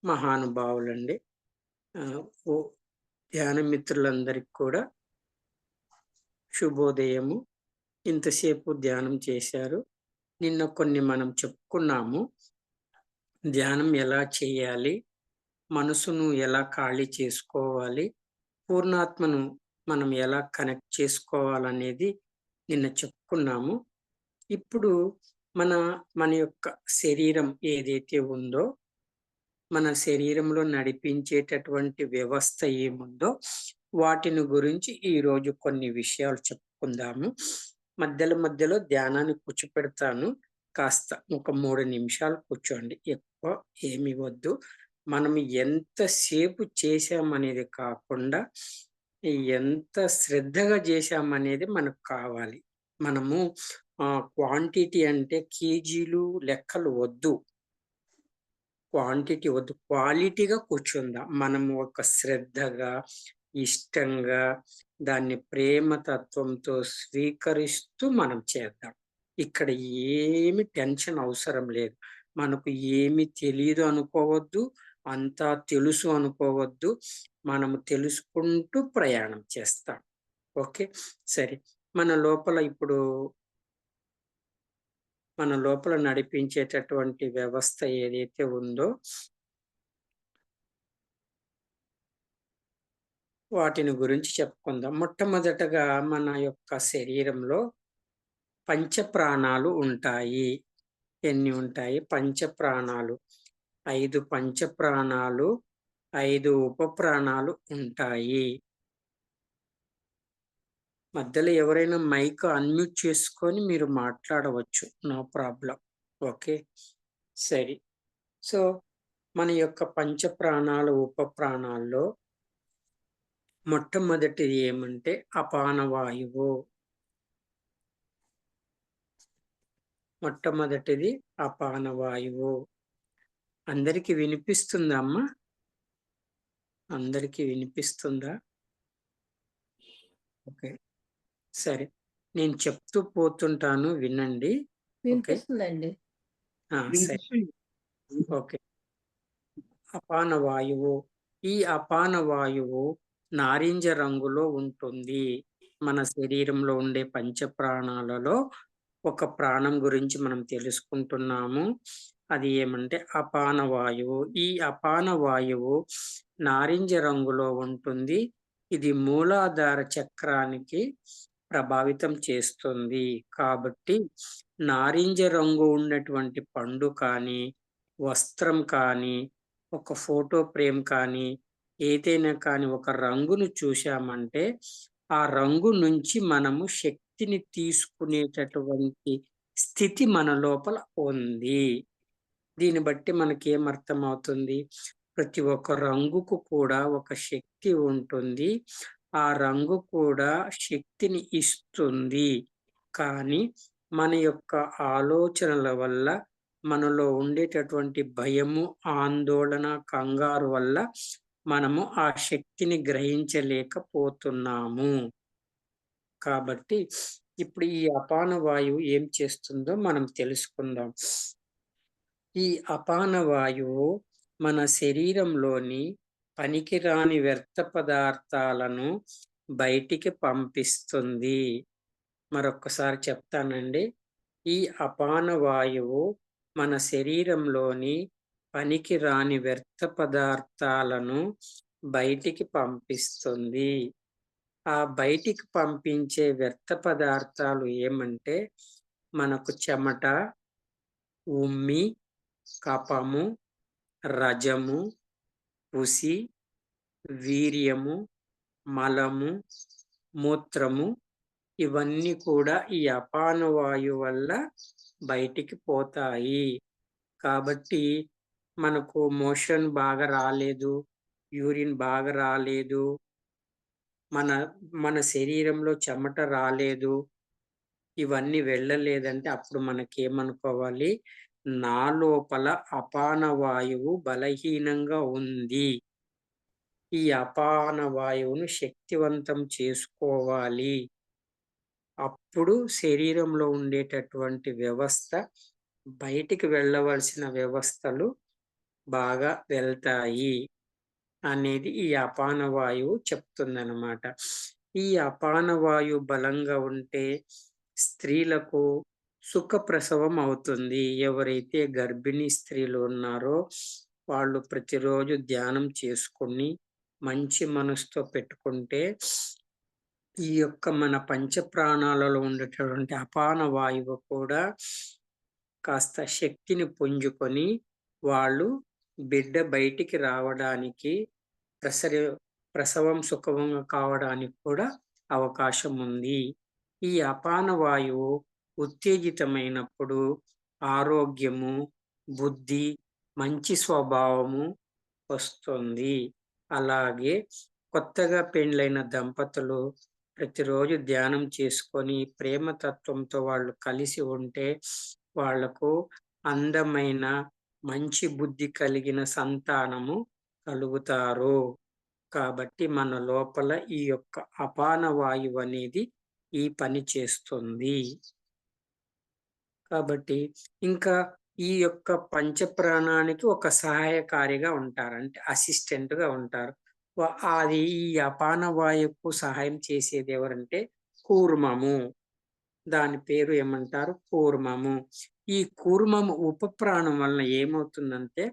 మహానుభావులండి. ఆహ్, ఓ ధ్యాన మిత్రులందరికి కూడా శుభోదయము. ఇంతసేపు ధ్యానం చేశారు. నిన్న కొన్ని మనం చెప్పుకున్నాము. ధ్యానం ఎలా చేయాలి? మనసును ఎలా ఖాళీ చేసుకోవాలి? పూర్ణాత్మను మనం ఎలా కనెక్ట్ చేసుకోవాలనేది నిన్న చెప్పుకున్నాము. ఇప్పుడు మన మన యొక్క శరీరం ఏదైతే ఉందో, మన శరీరంలో నడిపించేటటువంటి వ్యవస్థ ఏముందో, వాటిని గురించి ఈరోజు కొన్ని విషయాలు చెప్పుకుందాము. మధ్యలో మధ్యలో ధ్యానాన్ని కూర్చోపెడతాను. కాస్త ఒక 3 నిమిషాలు కూర్చోండి. ఎక్కువ ఏమి వద్దు. మనం ఎంతసేపు చేశామనేది కాకుండా, ఎంత శ్రద్ధగా చేశామనేది మనకు కావాలి. మనము క్వాంటిటీ అంటే కేజీలు లెక్కలు వద్దు. క్వాంటిటీ వద్దు. క్వాలిటీగా కూర్చుందాం. మనం ఒక శ్రద్ధగా, ఇష్టంగా, దాన్ని ప్రేమ తత్వంతో స్వీకరిస్తూ మనం చేద్దాం. ఇక్కడ ఏమి టెన్షన్ అవసరం లేదు. మనకు ఏమి తెలీదు అనుకోవద్దు. అంతా తెలుసు అనుకోవద్దు. మనము తెలుసుకుంటూ ప్రయాణం చేస్తాం. ఓకే. సరే. మన లోపల ఇప్పుడు మన లోపల నడిపించేటటువంటి వ్యవస్థ ఏదైతే ఉందో, వాటిని గురించి చెప్పుకుందాం. మొట్టమొదటగా మన యొక్క శరీరంలో పంచప్రాణాలు ఉంటాయి. ఎన్ని ఉంటాయి? పంచప్రాణాలు. 5 పంచప్రాణాలు, 5 ఉపప్రాణాలు ఉంటాయి. మధ్యలో ఎవరైనా మైక్ అన్‌మ్యూట్ చేసుకొని మీరు మాట్లాడవచ్చు. No problem. ఓకే. సరే. సో, మన యొక్క పంచప్రాణాలు, ఉపప్రాణాల్లో మొట్టమొదటిది ఏమంటే అపానవాయువు. మొట్టమొదటిది అపానవాయువు. అందరికి వినిపిస్తుందా అమ్మా? అందరికి వినిపిస్తుందా? ఓకే. సరే. నేను చెప్తూ పోతుంటాను వినండి. ఓకే. వినిపిస్తుందండి. సరే. ఓకే. అపాన వాయువు. ఈ అపాన వాయువు నారింజ రంగులో ఉంటుంది. మన శరీరంలో ఉండే పంచప్రాణాలలో ఒక ప్రాణం గురించి మనం తెలుసుకుంటున్నాము. అది ఏమంటే అపాన వాయువు. ఈ అపాన వాయువు నారింజ రంగులో ఉంటుంది. ఇది మూలాధార చక్రానికి ప్రభావితం చేస్తుంది. కాబట్టి నారింజ రంగు ఉన్నటువంటి పండు కానీ, వస్త్రం కానీ, ఒక ఫోటో ఫ్రేమ్ కానీ, ఏదైనా కానీ ఒక రంగును చూశామంటే, ఆ రంగు నుంచి మనము శక్తిని తీసుకునేటటువంటి స్థితి మన లోపల ఉంది. దీన్ని బట్టి మనకేమర్థమవుతుంది? ప్రతి ఒక్క రంగుకు కూడా ఒక శక్తి ఉంటుంది. ఆ రంగు కూడా శక్తిని ఇస్తుంది. కానీ మన యొక్క ఆలోచనల వల్ల, మనలో ఉండేటటువంటి భయము, ఆందోళన, కంగారు వల్ల మనము ఆ శక్తిని గ్రహించలేకపోతున్నాము. కాబట్టి ఇప్పుడు ఈ అపాన వాయువు ఏం చేస్తుందో మనం తెలుసుకుందాం. ఈ అపాన వాయువు మన శరీరంలోని పనికిరాని వ్యర్థ పదార్థాలను బయటికి పంపిస్తుంది. మరొక్కసారి చెప్తానండి. ఈ అపాన వాయువు మన శరీరంలోని పనికిరాని వ్యర్థ పదార్థాలను బయటికి పంపిస్తుంది. ఆ బయటికి పంపించే వ్యర్థ పదార్థాలు ఏమంటే, మనకు చెమట, ఉమ్మి, కఫము, రజము, ఉసి, వీర్యము, మలము, మూత్రము, ఇవన్నీ కూడా ఈ అపాన వాయువు వల్ల బయటికి పోతాయి. కాబట్టి మనకు మోషన్ బాగా రాలేదు, యూరిన్ బాగా రాలేదు, మన మన శరీరంలో చెమట రాలేదు, ఇవన్నీ వెళ్ళలేదంటే అప్పుడు మనకేమనుకోవాలి? నా లోపల అపాన వాయువు బలహీనంగా ఉంది. ఈ అపాన వాయువును శక్తివంతం చేసుకోవాలి. అప్పుడు శరీరంలో ఉండేటటువంటి వ్యవస్థ, బయటికి వెళ్ళవలసిన వ్యవస్థలు బాగా వెళ్తాయి అనేది ఈ అపాన వాయువు చెప్తుందనమాట. ఈ అపాన వాయువు బలంగా ఉంటే స్త్రీలకు సుఖప్రసవం అవుతుంది. ఎవరైతే గర్భిణీ స్త్రీలు ఉన్నారో వాళ్ళు ప్రతిరోజు ధ్యానం చేసుకొని మంచి మనసుతో పెట్టుకుంటే ఈ యొక్క మన పంచప్రాణాలలో ఉండేటటువంటి అపాన వాయువు కూడా కాస్త శక్తిని పుంజుకొని వాళ్ళు బిడ్డ బయటికి రావడానికి ప్రసరి ప్రసవం సుఖంగా కావడానికి కూడా అవకాశం ఉంది. ఈ అపాన వాయువు ఉత్తేజితమైనప్పుడు ఆరోగ్యము, బుద్ధి, మంచి స్వభావము వస్తుంది. అలాగే కొత్తగా పెండ్లైన దంపతులు ప్రతిరోజు ధ్యానం చేసుకొని ప్రేమ తత్వంతో వాళ్ళు కలిసి ఉంటే వాళ్లకు అందమైన మంచి బుద్ధి కలిగిన సంతానము కలుగుతారు. కాబట్టి మన లోపల ఈ యొక్క అపాన వాయువు అనేది ఈ పని చేస్తుంది. కాబట్టి ఇంకా ఈ యొక్క పంచప్రాణానికి ఒక సహాయకారిగా ఉంటారు. అంటే అసిస్టెంట్ గా ఉంటారు. అది ఈ అపాన వాయువుకు సహాయం చేసేది ఎవరంటే కూర్మము. దాని పేరు ఏమంటారు? కూర్మము. ఈ కూర్మము ఉపప్రాణం వలన ఏమవుతుందంటే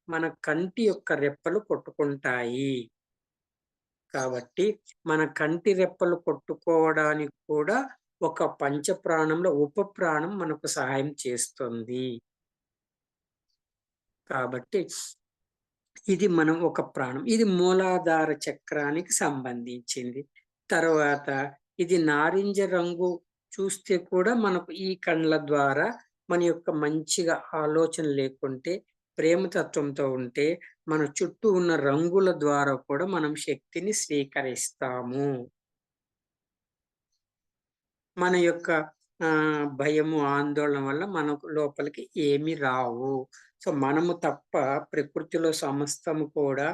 మన కంటి యొక్క రెప్పలు కొట్టుకుంటాయి. కాబట్టి మన కంటి రెప్పలు కొట్టుకోవడానికి కూడా ఒక పంచప్రాణంలో ఉపప్రాణం మనకు సహాయం చేస్తుంది. కాబట్టి ఇది మనం ఒక ప్రాణం. ఇది మూలాధార చక్రానికి సంబంధించింది. తర్వాత ఇది నారింజ రంగు చూస్తే కూడా మనకు ఈ కండ్ల ద్వారా మన యొక్క మంచిగా ఆలోచన లేకుంటే ప్రేమతత్వంతో ఉంటే మన చుట్టూ ఉన్న రంగుల ద్వారా కూడా మనం శక్తిని స్వీకరిస్తాము. మన యొక్క భయము, ఆందోళన వల్ల మనకు లోపలికి ఏమి రావు. సో మనము తప్ప ప్రకృతిలో సమస్తము కూడా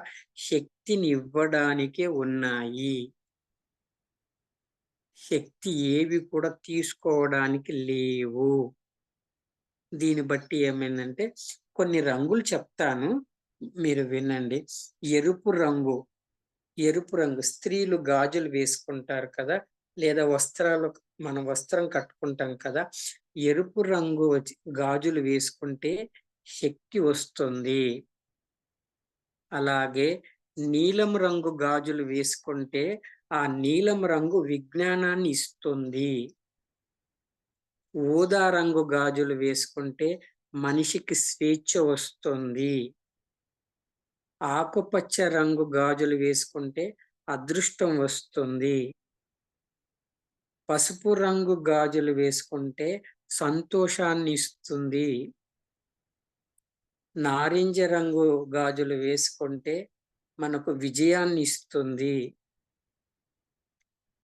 శక్తిని ఇవ్వడానికే ఉన్నాయి. శక్తి ఏవి కూడా తీసుకోవడానికి లేవు. దీన్ని బట్టి ఏమైందంటే కొన్ని రంగులు చెప్తాను, మీరు వినండి. ఎరుపు రంగు, ఎరుపు రంగు స్త్రీలు గాజులు వేసుకుంటారు కదా, లేదా వస్త్రాలు మనం వస్త్రం కట్టుకుంటాం కదా, ఎరుపు రంగు గాజులు వేసుకుంటే శక్తి వస్తుంది. అలాగే నీలం రంగు గాజులు వేసుకుంటే ఆ నీలం రంగు విజ్ఞానాన్ని ఇస్తుంది. ఊదా రంగు గాజులు వేసుకుంటే మనిషికి స్వేచ్ఛ వస్తుంది. ఆకుపచ్చ రంగు గాజులు వేసుకుంటే అదృష్టం వస్తుంది. పసుపు రంగు గాజులు వేసుకుంటే సంతోషాన్ని ఇస్తుంది. నారింజ రంగు గాజులు వేసుకుంటే మనకు విజయాన్ని ఇస్తుంది.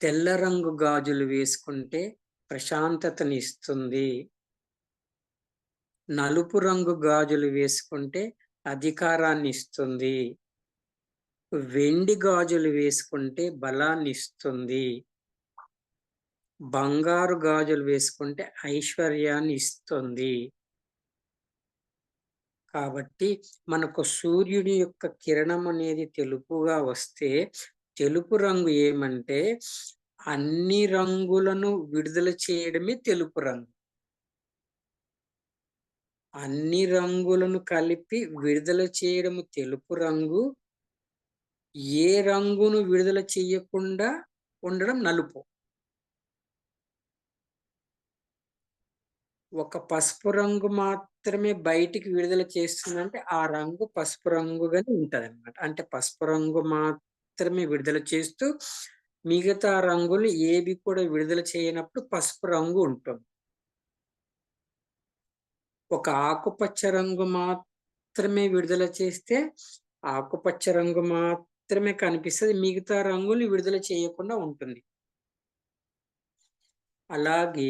తెల్ల రంగు గాజులు వేసుకుంటే ప్రశాంతతని ఇస్తుంది. నలుపు రంగు గాజులు వేసుకుంటే అధికారాన్ని ఇస్తుంది. వెండి గాజులు వేసుకుంటే బలాన్ని ఇస్తుంది. బంగారు గాజులు వేసుకుంటే ఐశ్వర్యాన్ని ఇస్తుంది. కాబట్టి మనకు సూర్యుని యొక్క కిరణం అనేది తెలుపుగా వస్తే, తెలుపు రంగు ఏమంటే అన్ని రంగులను విడుదల చేయడమే తెలుపు రంగు. అన్ని రంగులను కలిపి విడుదల చేయడము తెలుపు రంగు. ఏ రంగును విడుదల చేయకుండా ఉండడం నలుపు. ఒక పసుపు రంగు మాత్రమే బయటికి విడుదల చేస్తుందంటే ఆ రంగు పసుపు రంగుగానే ఉంటదన్నమాట. అంటే పసుపు రంగు మాత్రమే విడుదల చేస్తూ మిగతా రంగులు ఏవి కూడా విడుదల చేయనప్పుడు పసుపు రంగు ఉంటుంది. ఒక ఆకుపచ్చ రంగు మాత్రమే విడుదల చేస్తే ఆకుపచ్చ రంగు మాత్రమే కనిపిస్తుంది. మిగతా రంగులు విడుదల చేయకుండా ఉంటుంది. అలాగే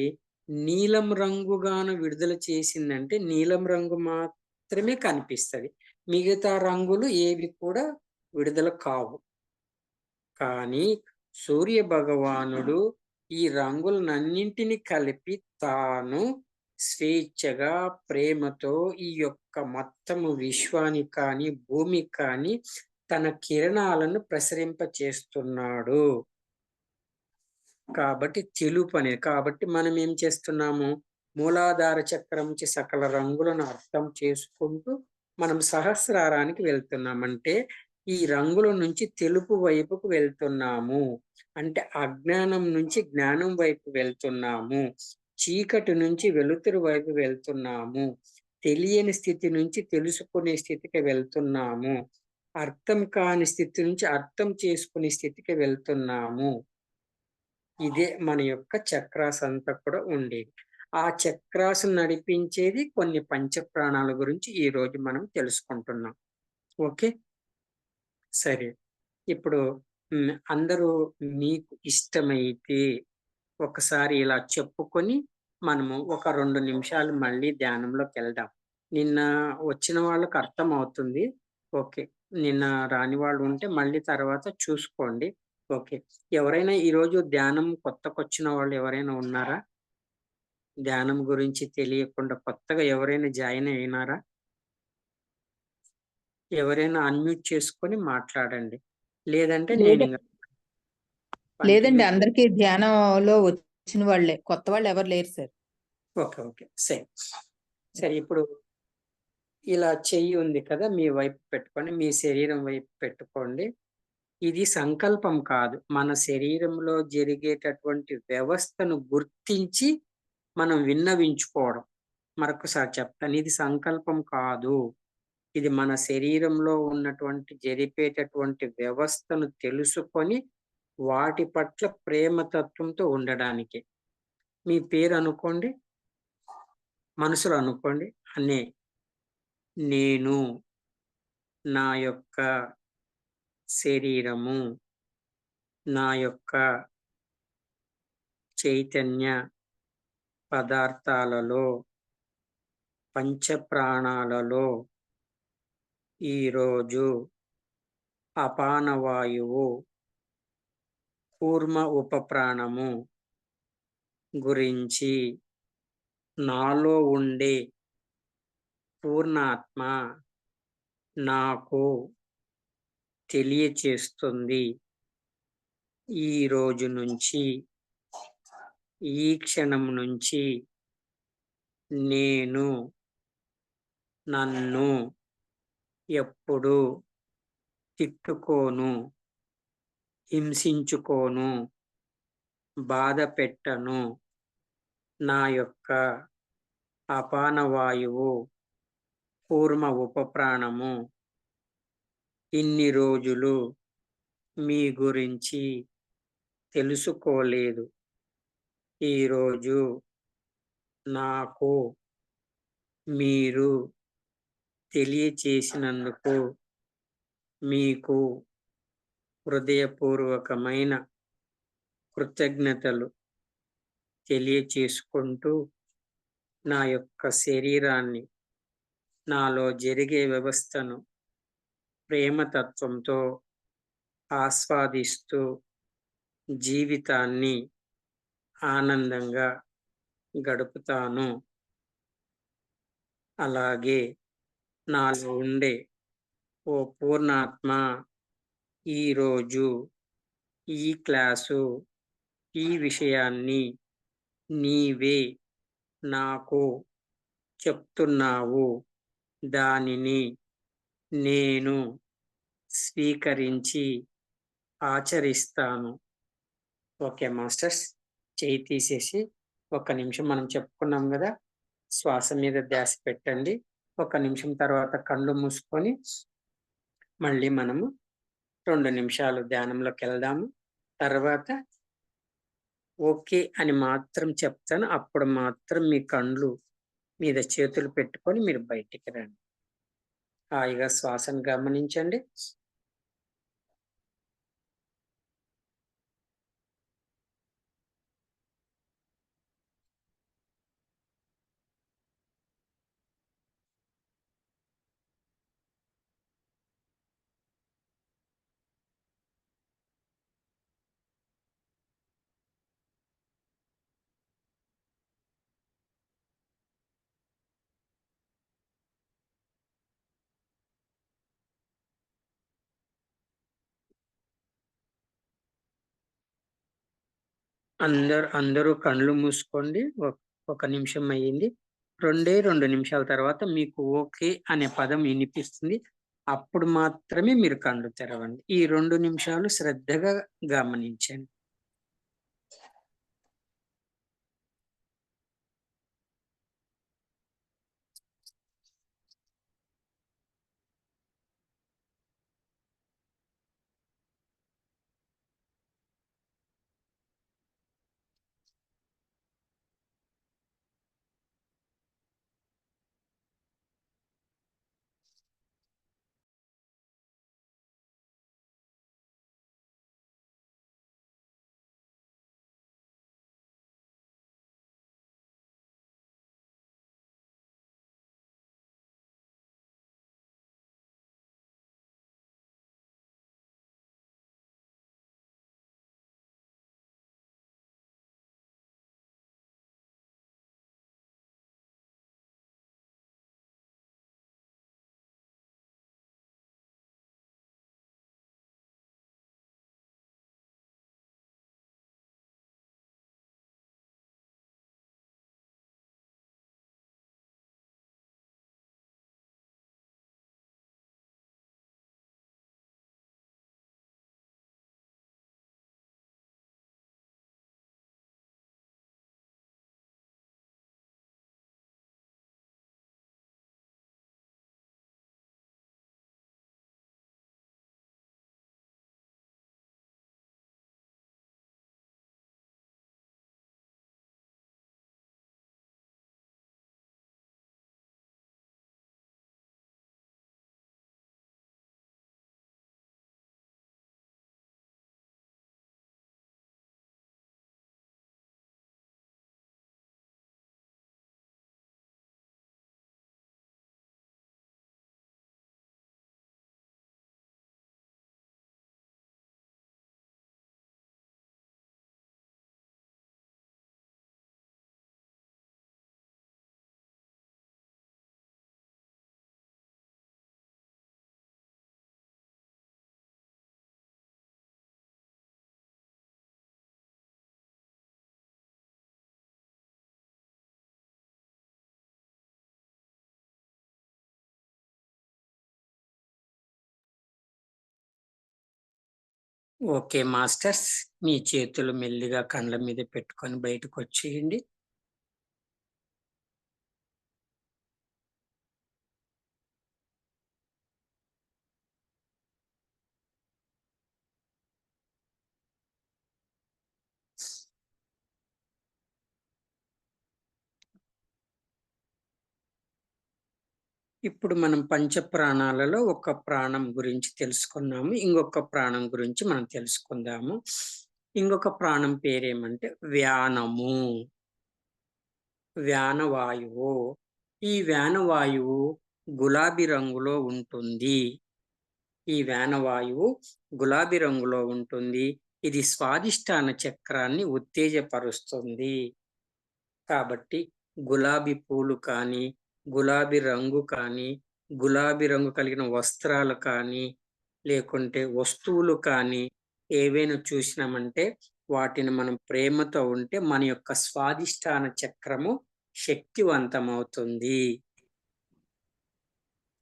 నీలం రంగుగాను విడుదల చేసిందంటే నీలం రంగు మాత్రమే కనిపిస్తుంది. మిగతా రంగులు ఏవి కూడా విడుదల కావు. కానీ సూర్య భగవానుడు ఈ రంగులనన్నింటినీ కలిపి తాను స్వేచ్ఛగా, ప్రేమతో ఈ యొక్క మొత్తము విశ్వానికి కానీ, భూమికి కానీ తన కిరణాలను ప్రసరింపచేస్తున్నాడు. కాబట్టి తెలుపనేది. కాబట్టి మనం ఏం చేస్తున్నాము? మూలాధార చక్రం నుంచి సకల రంగులను అర్థం చేసుకుంటూ మనం సహస్రారానికి వెళ్తున్నాం. అంటే ఈ రంగుల నుంచి తెలుపు వైపుకు వెళ్తున్నాము. అంటే అజ్ఞానం నుంచి జ్ఞానం వైపు వెళ్తున్నాము. చీకటి నుంచి వెలుతురు వైపు వెళ్తున్నాము. తెలియని స్థితి నుంచి తెలుసుకునే స్థితికి వెళ్తున్నాము. అర్థం కాని స్థితి నుంచి అర్థం చేసుకునే స్థితికి వెళ్తున్నాము. ఇదే మన యొక్క చక్రాస్ అంతా కూడా ఉండేది. ఆ చక్రాసును నడిపించేది కొన్ని పంచప్రాణాల గురించి ఈరోజు మనం తెలుసుకుంటున్నాం. ఓకే. సరే. ఇప్పుడు అందరూ మీకు ఇష్టమైతే ఒకసారి ఇలా చెప్పుకొని మనము ఒక 2 నిమిషాలు మళ్ళీ ధ్యానంలోకెళ్దాం. నిన్న వచ్చిన వాళ్ళకి అర్థమవుతుంది. ఓకే. నిన్న రాని వాళ్ళు ఉంటే మళ్ళీ తర్వాత చూసుకోండి. ఓకే. ఎవరైనా ఈరోజు ధ్యానం కొత్తకొచ్చిన వాళ్ళు ఎవరైనా ఉన్నారా? ధ్యానం గురించి తెలియకుండా కొత్తగా ఎవరైనా జాయిన్ అయినారా? ఎవరైనా అన్‌మ్యూట్ చేసుకొని మాట్లాడండి. లేదంటే లేద నేనింగ లేదండి. కంటిన్యూ అందరికీ ధ్యానంలో వచ్చిన వాళ్ళే. కొత్త వాళ్ళెవరు లేరు సార్. ఓకే. ఓకే. సరే. సరే ఇప్పుడు ఇలా చెయ్యి ఉంది కదా! మీ వైపు పెట్టుకొని, మీ శరీరం వైపు పెట్టుకోండి. ఇది సంకల్పం కాదు. మన శరీరంలో జరిగేటటువంటి వ్యవస్థను గుర్తించి మనం విన్నవించుకోవడం. మరొకసారి చెప్తాను. ఇది సంకల్పం కాదు. ఇది మన శరీరంలో ఉన్నటువంటి జరిపేటటువంటి వ్యవస్థను తెలుసుకొని, వాటి పట్ల ప్రేమతత్వంతో ఉండడానికి. మీ పేరు అనుకోండి. మనసులో అనుకోండి. అనే నేను నా యొక్క శరీరము, నా యొక్క చైతన్య పదార్థాలలో, పంచప్రాణాలలో ఈరోజు అపాన వాయువు, కూర్మ ఉపప్రాణము గురించి నాలో ఉండే పూర్ణాత్మ నాకు తెలియచేస్తుంది. ఈ రోజు నుంచి, ఈ క్షణం నుంచి నేను నన్ను ఎప్పుడూ తిట్టుకోను, హింసించుకోను, బాధ పెట్టను. నా యొక్క అపాన వాయువు, కూర్మ ఉపప్రాణము ఇన్ని రోజులు మీ గురించి తెలుసుకోలేదు. ఈరోజు నాకు మీరు తెలియచేసినందుకు మీకు హృదయపూర్వకమైన కృతజ్ఞతలు తెలియచేసుకుంటూ, నా యొక్క శరీరాన్ని, నాలో జరిగే వ్యవస్థను ప్రేమతత్వంతో ఆస్వాదిస్తూ జీవితాన్ని ఆనందంగా గడుపుతాను. అలాగే నాలో ఉండే ఓ పూర్ణాత్మ ఈరోజు ఈ క్లాసు, ఈ విషయాన్ని నీవే నాకు చెప్తున్నావు. దానిని నేను స్వీకరించి ఆచరిస్తాను. Okay masters. చెయ్యి తీసేసి ఒక్క నిమిషం మనం చెప్పుకున్నాం గదా! శ్వాస మీద ధ్యాస పెట్టండి. ఒక నిమిషం తర్వాత కళ్ళు మూసుకొని మళ్ళీ మనము 2 నిమిషాలు ధ్యానంలోకెళ్దాము. తర్వాత ఓకే అని మాత్రం చెప్తాను. అప్పుడు మాత్రం మీ కళ్ళు మీద చేతులు పెట్టుకొని మీరు బయటికి రండి. హాయిగా శ్వాసను గమనించండి. అందరూ కళ్ళు మూసుకోండి. ఒక నిమిషం అయ్యింది. 2 నిమిషాల తర్వాత మీకు ఓకే అనే పదం వినిపిస్తుంది. అప్పుడు మాత్రమే మీరు కళ్ళు తెరవండి. ఈ 2 నిమిషాలు శ్రద్ధగా గమనించండి. ఓకే మాస్టర్స్, మీ చేతులు మెల్లిగా కండ్ల మీద పెట్టుకొని బయటకొచ్చేయండి. ఇప్పుడు మనం పంచప్రాణాలలో ఒక ప్రాణం గురించి తెలుసుకున్నాము. ఇంకొక ప్రాణం గురించి మనం తెలుసుకుందాము. ఇంకొక ప్రాణం పేరేమంటే వ్యానము. వ్యానవాయువు. ఈ వ్యానవాయువు గులాబీ రంగులో ఉంటుంది. ఈ వ్యానవాయువు గులాబీ రంగులో ఉంటుంది. ఇది స్వాదిష్టాన చక్రాన్ని ఉత్తేజపరుస్తుంది. కాబట్టి గులాబీ పూలు కానీ, గులాబీ రంగు కానీ, గులాబీ రంగు కలిగిన వస్త్రాలు కానీ, లేకుంటే వస్తువులు కానీ ఏవైనా చూసినామంటే వాటిని మనం ప్రేమతో ఉంటే మన యొక్క స్వాదిష్టాన చక్రము శక్తివంతమవుతుంది.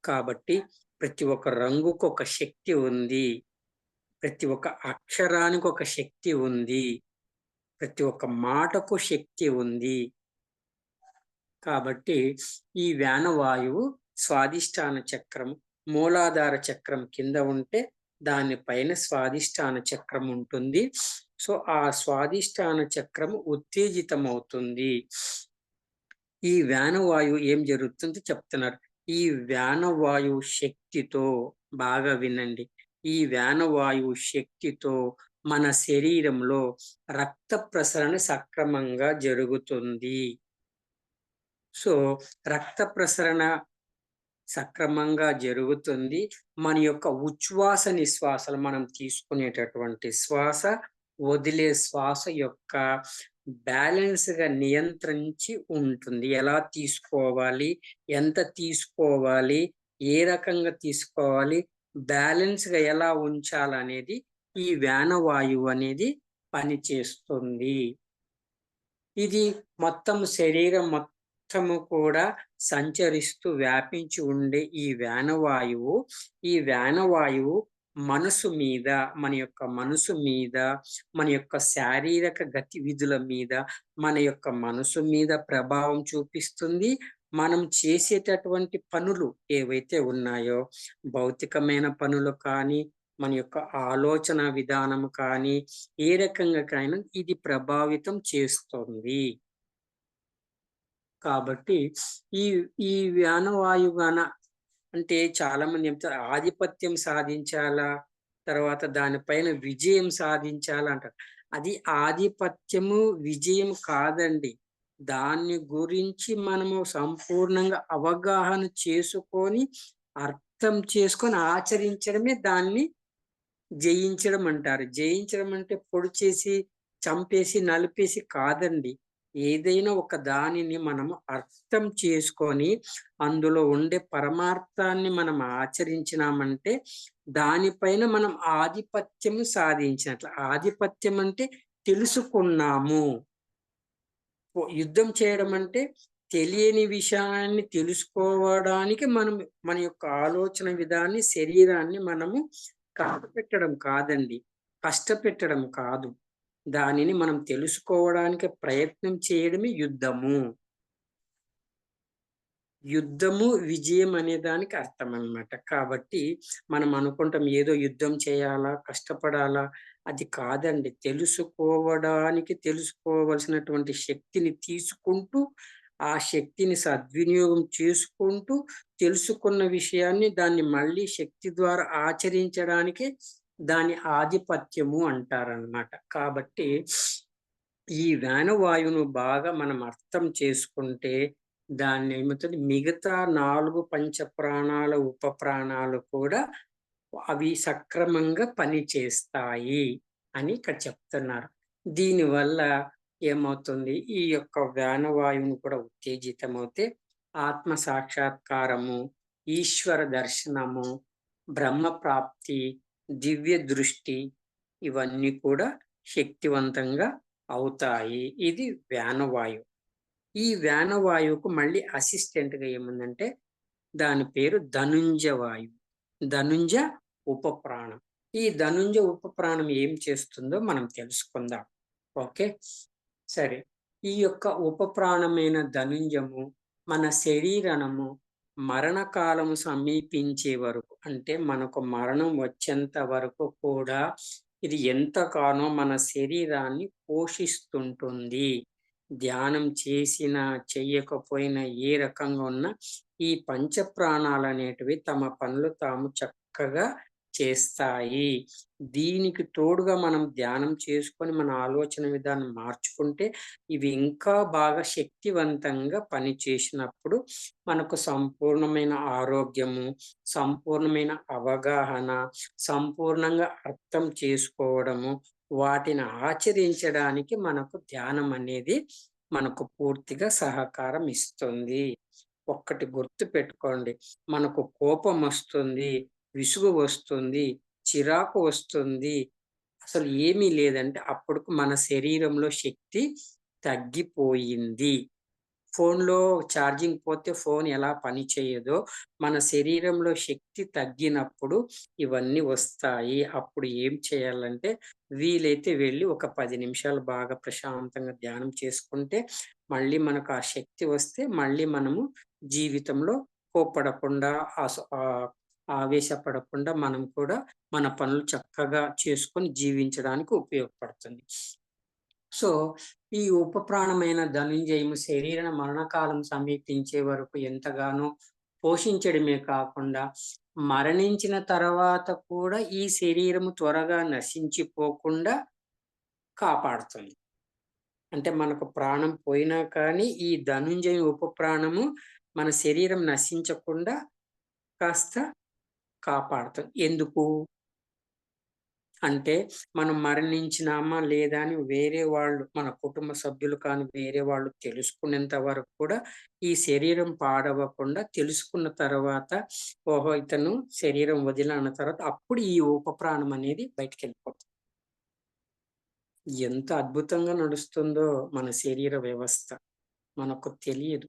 కాబట్టి ప్రతి ఒక్క రంగుకు ఒక శక్తి ఉంది. ప్రతి ఒక్క అక్షరానికి ఒక శక్తి ఉంది. ప్రతి ఒక్క మాటకు శక్తి ఉంది. కాబట్టి ఈ వ్యానవాయువు స్వాదిష్టాన చక్రం, మూలాధార చక్రం కింద ఉంటే దాని పైన స్వాదిష్టాన చక్రం ఉంటుంది. సో ఆ స్వాదిష్టాన చక్రం ఉత్తేజితమవుతుంది. ఈ వ్యానవాయువు ఏం జరుగుతుంది చెప్తున్నారు. ఈ వ్యానవాయువు శక్తితో, బాగా వినండి, ఈ వ్యానవాయువు శక్తితో మన శరీరంలో రక్త ప్రసరణ సక్రమంగా జరుగుతుంది. సో రక్త ప్రసరణ సక్రమంగా జరుగుతుంది. మన యొక్క ఉచ్ఛ్వాస నిశ్వాసలు, మనం తీసుకునేటటువంటి శ్వాస, వదిలే శ్వాస యొక్క బ్యాలెన్స్ గా నియంత్రించి ఉంటుంది. ఎలా తీసుకోవాలి, ఎంత తీసుకోవాలి, ఏ రకంగా తీసుకోవాలి, బ్యాలెన్స్ గా ఎలా ఉంచాలనేది ఈ వ్యానవాయువు అనేది పనిచేస్తుంది. ఇది మొత్తం శరీరం మొత్తము కూడా సంచరిస్తూ వ్యాపించి ఉండే ఈ వ్యానవాయువు మనసు మీద, మనసు మీద, మన యొక్క శారీరక గతివిధుల మీద, మన యొక్క మనసు మీద ప్రభావం చూపిస్తుంది. మనం చేసేటటువంటి పనులు ఏవైతే ఉన్నాయో, భౌతికమైన పనులు కానీ, మన యొక్క ఆలోచన విధానం కానీ, ఏ రకంగాకైనా ఇది ప్రభావితం చేస్తుంది. కాబట్టి ఈ ఈ వ్యానవాయుగాన అంటే చాలా మంది చెప్తారు ఆధిపత్యం సాధించాలా, తర్వాత దానిపైన విజయం సాధించాలా అంటారు. అది ఆధిపత్యము, విజయం కాదండి. దాన్ని గురించి మనము సంపూర్ణంగా అవగాహన చేసుకొని, అర్థం చేసుకొని ఆచరించడమే దాన్ని జయించడం అంటారు. జయించడం అంటే పొడి చేసి, చంపేసి, నలిపేసి కాదండి. ఏదైనా ఒక దానిని మనము అర్థం చేసుకొని, అందులో ఉండే పరమార్థాన్ని మనం ఆచరించినామంటే, దానిపైన మనం ఆధిపత్యం సాధించినట్లు. ఆధిపత్యం అంటే తెలుసుకున్నాము. యుద్ధం చేయడం అంటే తెలియని విషయాన్ని తెలుసుకోవడానికి మనం మన యొక్క ఆలోచన విధాన్ని, శరీరాన్ని మనము కష్టపెట్టడం కాదండి. కష్టపెట్టడం కాదు. దానిని మనం తెలుసుకోవడానికి ప్రయత్నం చేయడమే యుద్ధము. యుద్ధము, విజయం అనే దానికి అర్థం అన్నమాట. కాబట్టి మనం అనుకుంటాం ఏదో యుద్ధం చేయాలా, కష్టపడాలా, అది కాదండి. తెలుసుకోవలసినటువంటి శక్తిని తీసుకుంటూ, ఆ శక్తిని సద్వినియోగం చేసుకుంటూ, తెలుసుకున్న విషయాన్ని దాన్ని మళ్ళీ శక్తి ద్వారా ఆచరించడానికే దాని ఆధిపత్యము అంటారన్నమాట. కాబట్టి ఈ వాయువును బాగా మనం అర్థం చేసుకుంటే దాన్నేమవుతది మిగతా 4 పంచప్రాణాల ఉపప్రాణాలు కూడా అవి సక్రమంగా పనిచేస్తాయి అని ఇక్కడ చెప్తున్నారు. దీనివల్ల ఏమవుతుంది? ఈ యొక్క వాయువును కూడా ఉత్తేజితమవుతే ఆత్మ సాక్షాత్కారము, ఈశ్వర దర్శనము, బ్రహ్మ ప్రాప్తి, దివ్య దృష్టి ఇవన్నీ కూడా శక్తివంతంగా అవుతాయి. ఇది వాయువు. ఈ వాయువుకు మళ్ళీ అసిస్టెంట్‌గా ఏముందంటే దాని పేరు ధనుంజ వాయువు. ధనుంజ ఉపప్రాణం. ఈ ధనుంజ ఉపప్రాణం ఏం చేస్తుందో మనం తెలుసుకుందాం. ఓకే. సరే. ఈ యొక్క ఉపప్రాణమైన ధనుంజము మన శరీరము మరణకాలము సమీపించే వరకు, అంటే మనకు మరణం వచ్చేంత వరకు కూడా ఇది ఎంతగానో మన శరీరాన్ని పోషిస్తుంటుంది. ధ్యానం చేసినా, చెయ్యకపోయినా, ఏ రకంగా ఉన్నా ఈ పంచ ప్రాణాలనేటివి తమ పనులు తాము చక్కగా చేస్తాయి. దీనికి తోడుగా మనం ధ్యానం చేసుకొని మన ఆలోచన విధానం మార్చుకుంటే ఇవి ఇంకా బాగా శక్తివంతంగా పనిచేసినప్పుడు మనకు సంపూర్ణమైన ఆరోగ్యము, సంపూర్ణమైన అవగాహన, సంపూర్ణంగా అర్థం చేసుకోవడము, వాటిని ఆచరించడానికి మనకు ధ్యానం అనేది మనకు పూర్తిగా సహకారం ఇస్తుంది. ఒక్కటి గుర్తుపెట్టుకోండి. మనకు కోపం వస్తుంది, విసుగు వస్తుంది, చిరాకు వస్తుంది. అసలు ఏమీ లేదంటే అప్పటికి మన శరీరంలో శక్తి తగ్గిపోయింది. ఫోన్‌లో ఛార్జింగ్ పోతే ఫోన్ ఎలా పనిచేయదో, మన శరీరంలో శక్తి తగ్గినప్పుడు ఇవన్నీ వస్తాయి. అప్పుడు ఏం చేయాలంటే, వీలైతే వెళ్లి ఒక 10 నిమిషాలు బాగా ప్రశాంతంగా ధ్యానం చేసుకుంటే, మళ్ళీ మనకు ఆ శక్తి వస్తే, మళ్ళీ మనము జీవితంలో కోప్పడకుండా, ఆవేశపడకుండా మనం కూడా మన పనులు చక్కగా చేసుకొని జీవించడానికి ఉపయోగపడుతుంది. సో, ఈ ఉపప్రాణమైన ధనుంజయము శరీర మరణకాలం సమీపించే వరకు ఎంతగానో పోషించడమే కాకుండా, మరణించిన తర్వాత కూడా ఈ శరీరము త్వరగా నశించిపోకుండా కాపాడుతుంది. అంటే మనకు ప్రాణం పోయినా కానీ ఈ ధనుంజయ ఉపప్రాణము మన శరీరం నశించకుండా కాస్త కాపాడుతుంది. ఎందుకు? అంటే మనం మరణించినామా లేదా అని వేరే వాళ్ళు, మన కుటుంబ సభ్యులు కానీ వేరే వాళ్ళు తెలుసుకునేంత వరకు కూడా ఈ శరీరం పాడవకుండా, తెలుసుకున్న తర్వాత ఓహో! ఇతను శరీరం వదిలిన తర్వాత అప్పుడు ఈ ఉపప్రాణం అనేది బయటికెళ్ళిపోతుంది. ఎంత అద్భుతంగా నడుస్తుందో మన శరీర వ్యవస్థ మనకు తెలియదు.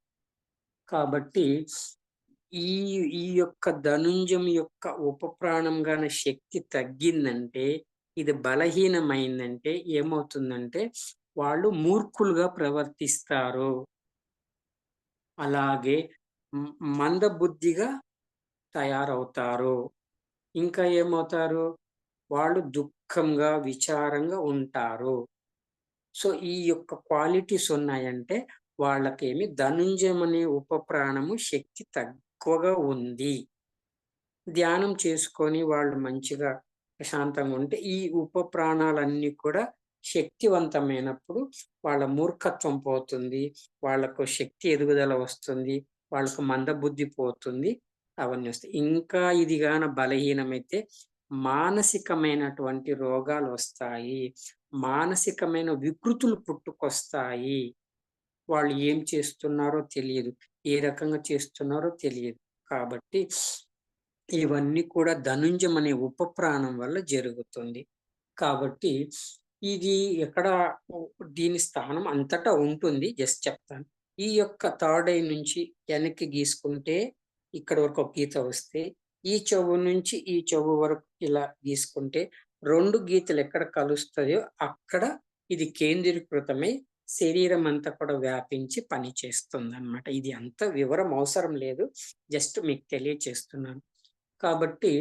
కాబట్టి ఈ ఈ యొక్క ధనుంజయం యొక్క ఉపప్రాణం గాని శక్తి తగ్గిందంటే, ఇది బలహీనమైందంటే ఏమవుతుందంటే, వాళ్ళు మూర్ఖులుగా ప్రవర్తిస్తారు. అలాగే మందబుద్ధిగా తయారవుతారు. ఇంకా ఏమవుతారు? వాళ్ళు దుఃఖంగా, విచారంగా ఉంటారు. సో, ఈ యొక్క క్వాలిటీస్ ఉన్నాయంటే, వాళ్ళకేమి ధనుంజయం అనే ఉపప్రాణము శక్తి తక్కువగా ఉంది. ధ్యానం చేసుకొని వాళ్ళు మంచిగా ప్రశాంతంగా ఉంటే, ఈ ఉపప్రాణాలన్నీ కూడా శక్తివంతమైనప్పుడు వాళ్ళ మూర్ఖత్వం పోతుంది. వాళ్ళకు శక్తి ఎదుగుదల వస్తుంది. వాళ్ళకు మందబుద్ధి పోతుంది. అవన్నీ వస్తాయి. ఇంకా ఇది గాన బలహీనమైతే మానసికమైనటువంటి రోగాలొస్తాయి. మానసికమైన వికృతులు పుట్టుకొస్తాయి. వాళ్ళు ఏం చేస్తున్నారో తెలియదు. ఏ రకంగా చేస్తున్నారో తెలియదు. కాబట్టి ఇవన్నీ కూడా ధనుంజయం అనే ఉపప్రాణం వల్ల జరుగుతుంది. కాబట్టి ఇది ఎక్కడ ఉ దీని స్థానం అంతటా ఉంటుంది. జస్ట్ చెప్తాను. ఈ యొక్క థర్డ్ ఐ నుంచి వెనక్కి గీసుకుంటే ఇక్కడి వరకు ఒక గీత వస్తే, ఈ చెవు నుంచి ఈ చెవు వరకు ఇలా గీసుకుంటే 2 గీతలు ఎక్కడ కలుస్తాయో అక్కడ ఇది కేంద్రీకృతమై శరీరం అంతా కూడా వ్యాపించి పనిచేస్తుందన్నమాట. ఇది అంత వివరం అవసరం లేదు. జస్ట్ మీకు తెలియచేస్తున్నాను. కాబట్టి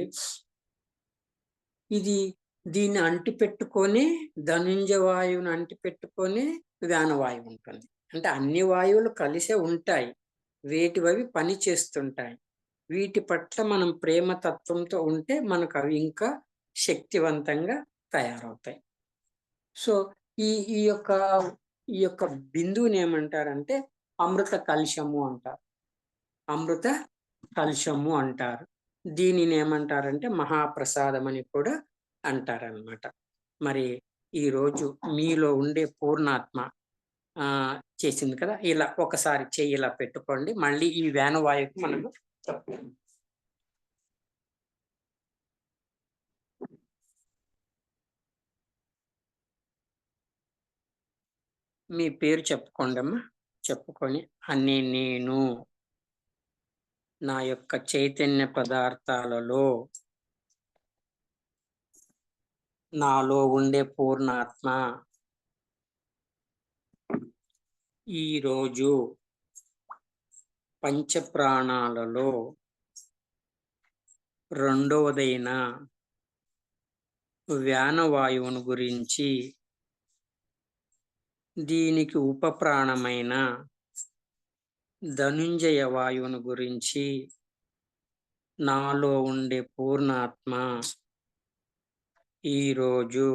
ఇది దీన్ని అంటిపెట్టుకొని ధనుంజయ వాయువుని అంటిపెట్టుకొని వ్యానవాయువు ఉంటుంది. అంటే అన్ని వాయువులు కలిసే ఉంటాయి. వేటివవి పని చేస్తుంటాయి. వీటి పట్ల మనం ప్రేమ తత్వంతో ఉంటే మనకు అవి ఇంకా శక్తివంతంగా తయారవుతాయి. సో, ఈ ఈ యొక్క ఈ యొక్క బిందువుని ఏమంటారంటే అమృత కలశము అంటారు. అమృత కలశము అంటారు. దీనినేమంటారంటే మహాప్రసాదం అని కూడా అంటారనమాట. మరి ఈరోజు మీలో ఉండే పూర్ణాత్మ చేసింది కదా! ఇలా ఒకసారి చెయ్యి ఇలా పెట్టుకోండి. మళ్ళీ ఈ వ్యానవాయువుకి మనము చెప్తాము. మీ పేరు చెప్పుకోండమ్మా. చెప్పుకొని అని నేను నా యొక్క చైతన్య పదార్థాలలో నాలో ఉండే పూర్ణాత్మ ఈరోజు పంచప్రాణాలలో రెండవదైన వ్యానవాయువును గురించి దీనికి ఉపప్రాణమైన ధనుంజయ వాయువును గురించి నాలో ఉండే పూర్ణాత్మ ఈరోజు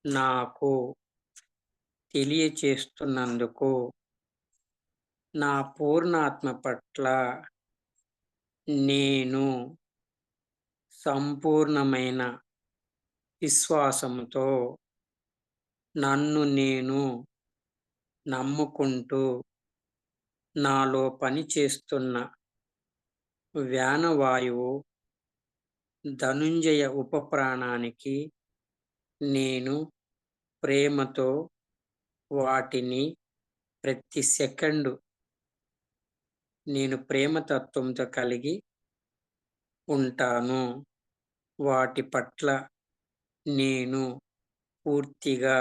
నాకు తెలియచేస్తున్నందుకు నా పూర్ణాత్మ పట్ల నేను సంపూర్ణమైన విశ్వాసంతో నన్ను నేను నమ్ముకుంటూ నాలో పనిచేస్తున్న వ్యానవాయువు ధనుంజయ ఉపప్రాణానికి నేను ప్రేమతో వాటిని ప్రతి సెకండు నేను ప్రేమతత్వంతో కలిగి ఉంటాను. వాటి పట్ల నేను పూర్తిగా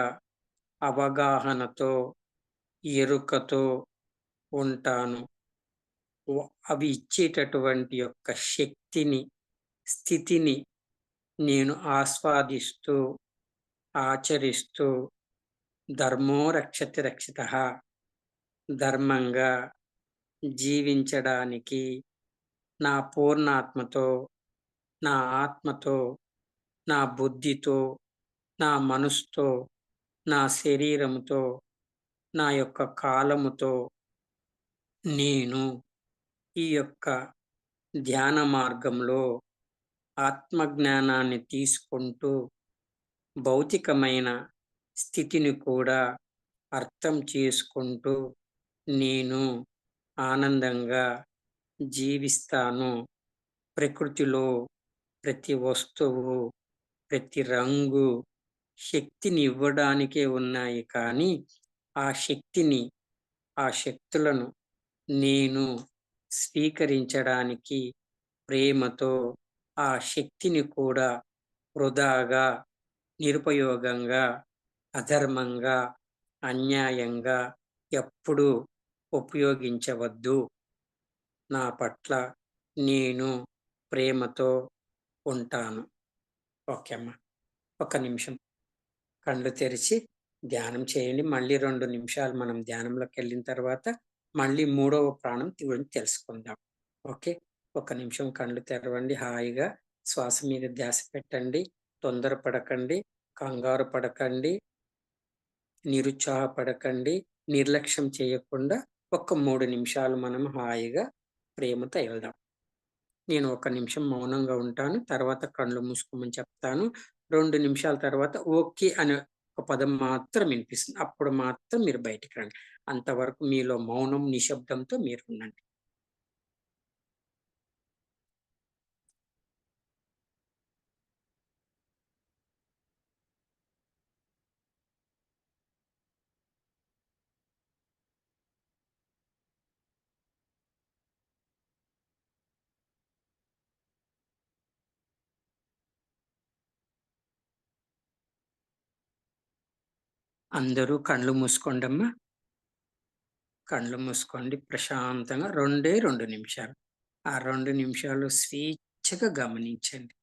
అవగాహనతో, ఎరుకతో ఉంటాను. అవి ఇచ్చేటటువంటి యొక్క శక్తిని, స్థితిని నేను ఆస్వాదిస్తూ, ఆచరిస్తూ ధర్మో రక్షతి రక్షితః ధర్మంగా జీవించడానికి నా పూర్ణాత్మతో, నా ఆత్మతో, నా బుద్ధితో, నా మనసుతో, నా శరీరముతో, నా యొక్క కాలముతో నేను ఈ యొక్క ధ్యాన మార్గంలో ఆత్మజ్ఞానాన్ని తీసుకుంటూ భౌతికమైన స్థితిని కూడా అర్థం చేసుకుంటూ నేను ఆనందంగా జీవిస్తాను. ప్రకృతిలో ప్రతి వస్తువు, ప్రతి రంగు, శక్తిని ఇవ్వడానికే ఉన్నాయి కానీ, ఆ శక్తిని, ఆ శక్తులను నేను స్వీకరించడానికి ప్రేమతో ఆ శక్తిని కూడా వృధాగా, నిరుపయోగంగా, అధర్మంగా, అన్యాయంగా ఎప్పుడూ ఉపయోగించవద్దు. నా పట్ల నేను ప్రేమతో ఉంటాను. ఓకే అమ్మ. ఒక్క నిమిషం కళ్ళు తెరిచి ధ్యానం చేయండి. మళ్ళీ 2 నిమిషాలు మనం ధ్యానంలోకెళ్ళిన తర్వాత మళ్ళీ మూడవ ప్రాణం గురించి తెలుసుకుందాం. ఓకే. ఒక్క నిమిషం కళ్ళు తెరవండి. హాయిగా శ్వాస మీద ధ్యాస పెట్టండి. తొందరపడకండి. కంగారు పడకండి. నిరుత్సాహపడకండి. నిర్లక్ష్యం చేయకుండా ఒక్క 3 నిమిషాలు మనం హాయిగా ప్రేమతో వెళ్దాం. నేను ఒక నిమిషం మౌనంగా ఉంటాను. తర్వాత కళ్ళు మూసుకోమని చెప్తాను. 2 నిమిషాల తర్వాత ఓకే అనే ఒక పదం మాత్రం వినిపిస్తుంది. అప్పుడు మాత్రం మీరు బయటికి రండి. అంతవరకు మీలో మౌనం, నిశ్శబ్దంతో మీరుండండి. అందరూ కళ్ళు మూసుకోండమ్మా. కళ్ళు మూసుకోండి ప్రశాంతంగా 2 నిమిషాలు. ఆ 2 నిమిషాలు స్వేచ్ఛగా గమనించండి.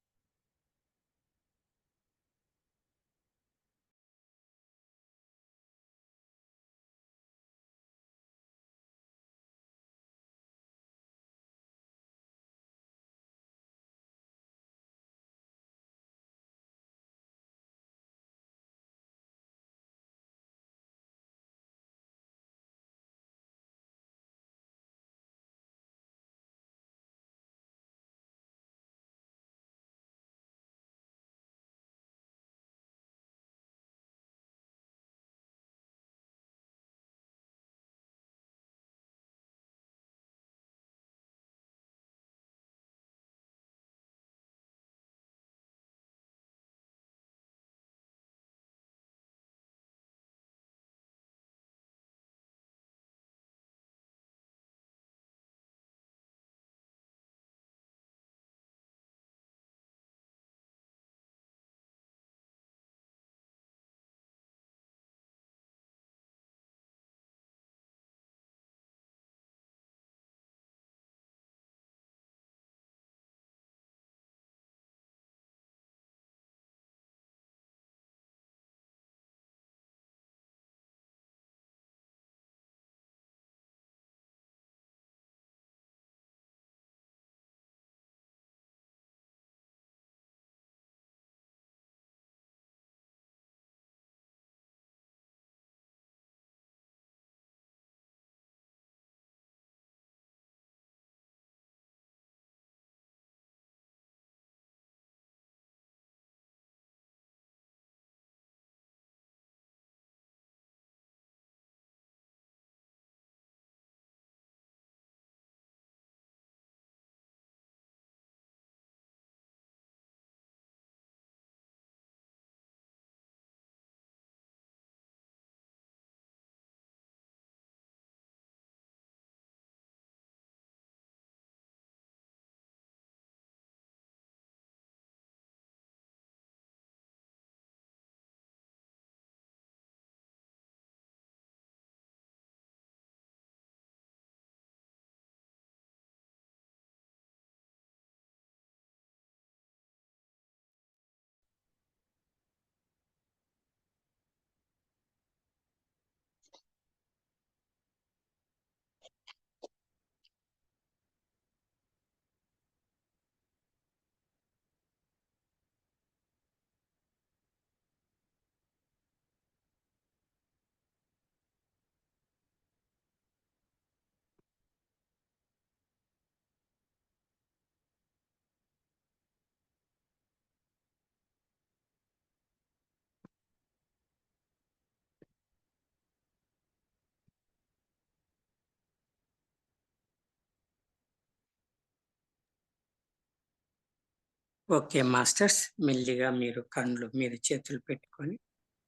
ఓకే మాస్టర్స్, మెల్లిగా మీరు కళ్ళు మీద చేతులు పెట్టుకొని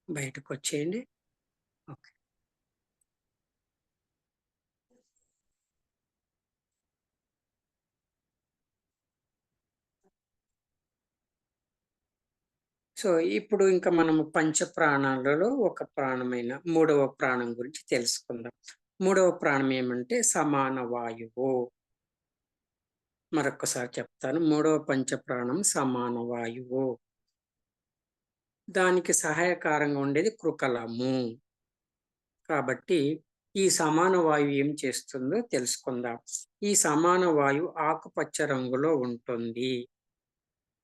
బయటకు వచ్చేయండి. ఓకే. సో ఇప్పుడు ఇంకా మనము పంచ ప్రాణాలలో ఒక ప్రాణమైన మూడవ ప్రాణం గురించి తెలుసుకుందాం. మూడవ ప్రాణం ఏమంటే సమాన వాయువు. మరొక్కసారి చెప్తాను. మూడవ పంచ ప్రాణం సమాన వాయువు. దానికి సహాయకారంగా ఉండేది కృకలము. కాబట్టి ఈ సమాన వాయువు ఏం చేస్తుందో తెలుసుకుందాం. ఈ సమాన వాయువు ఆకుపచ్చ రంగులో ఉంటుంది.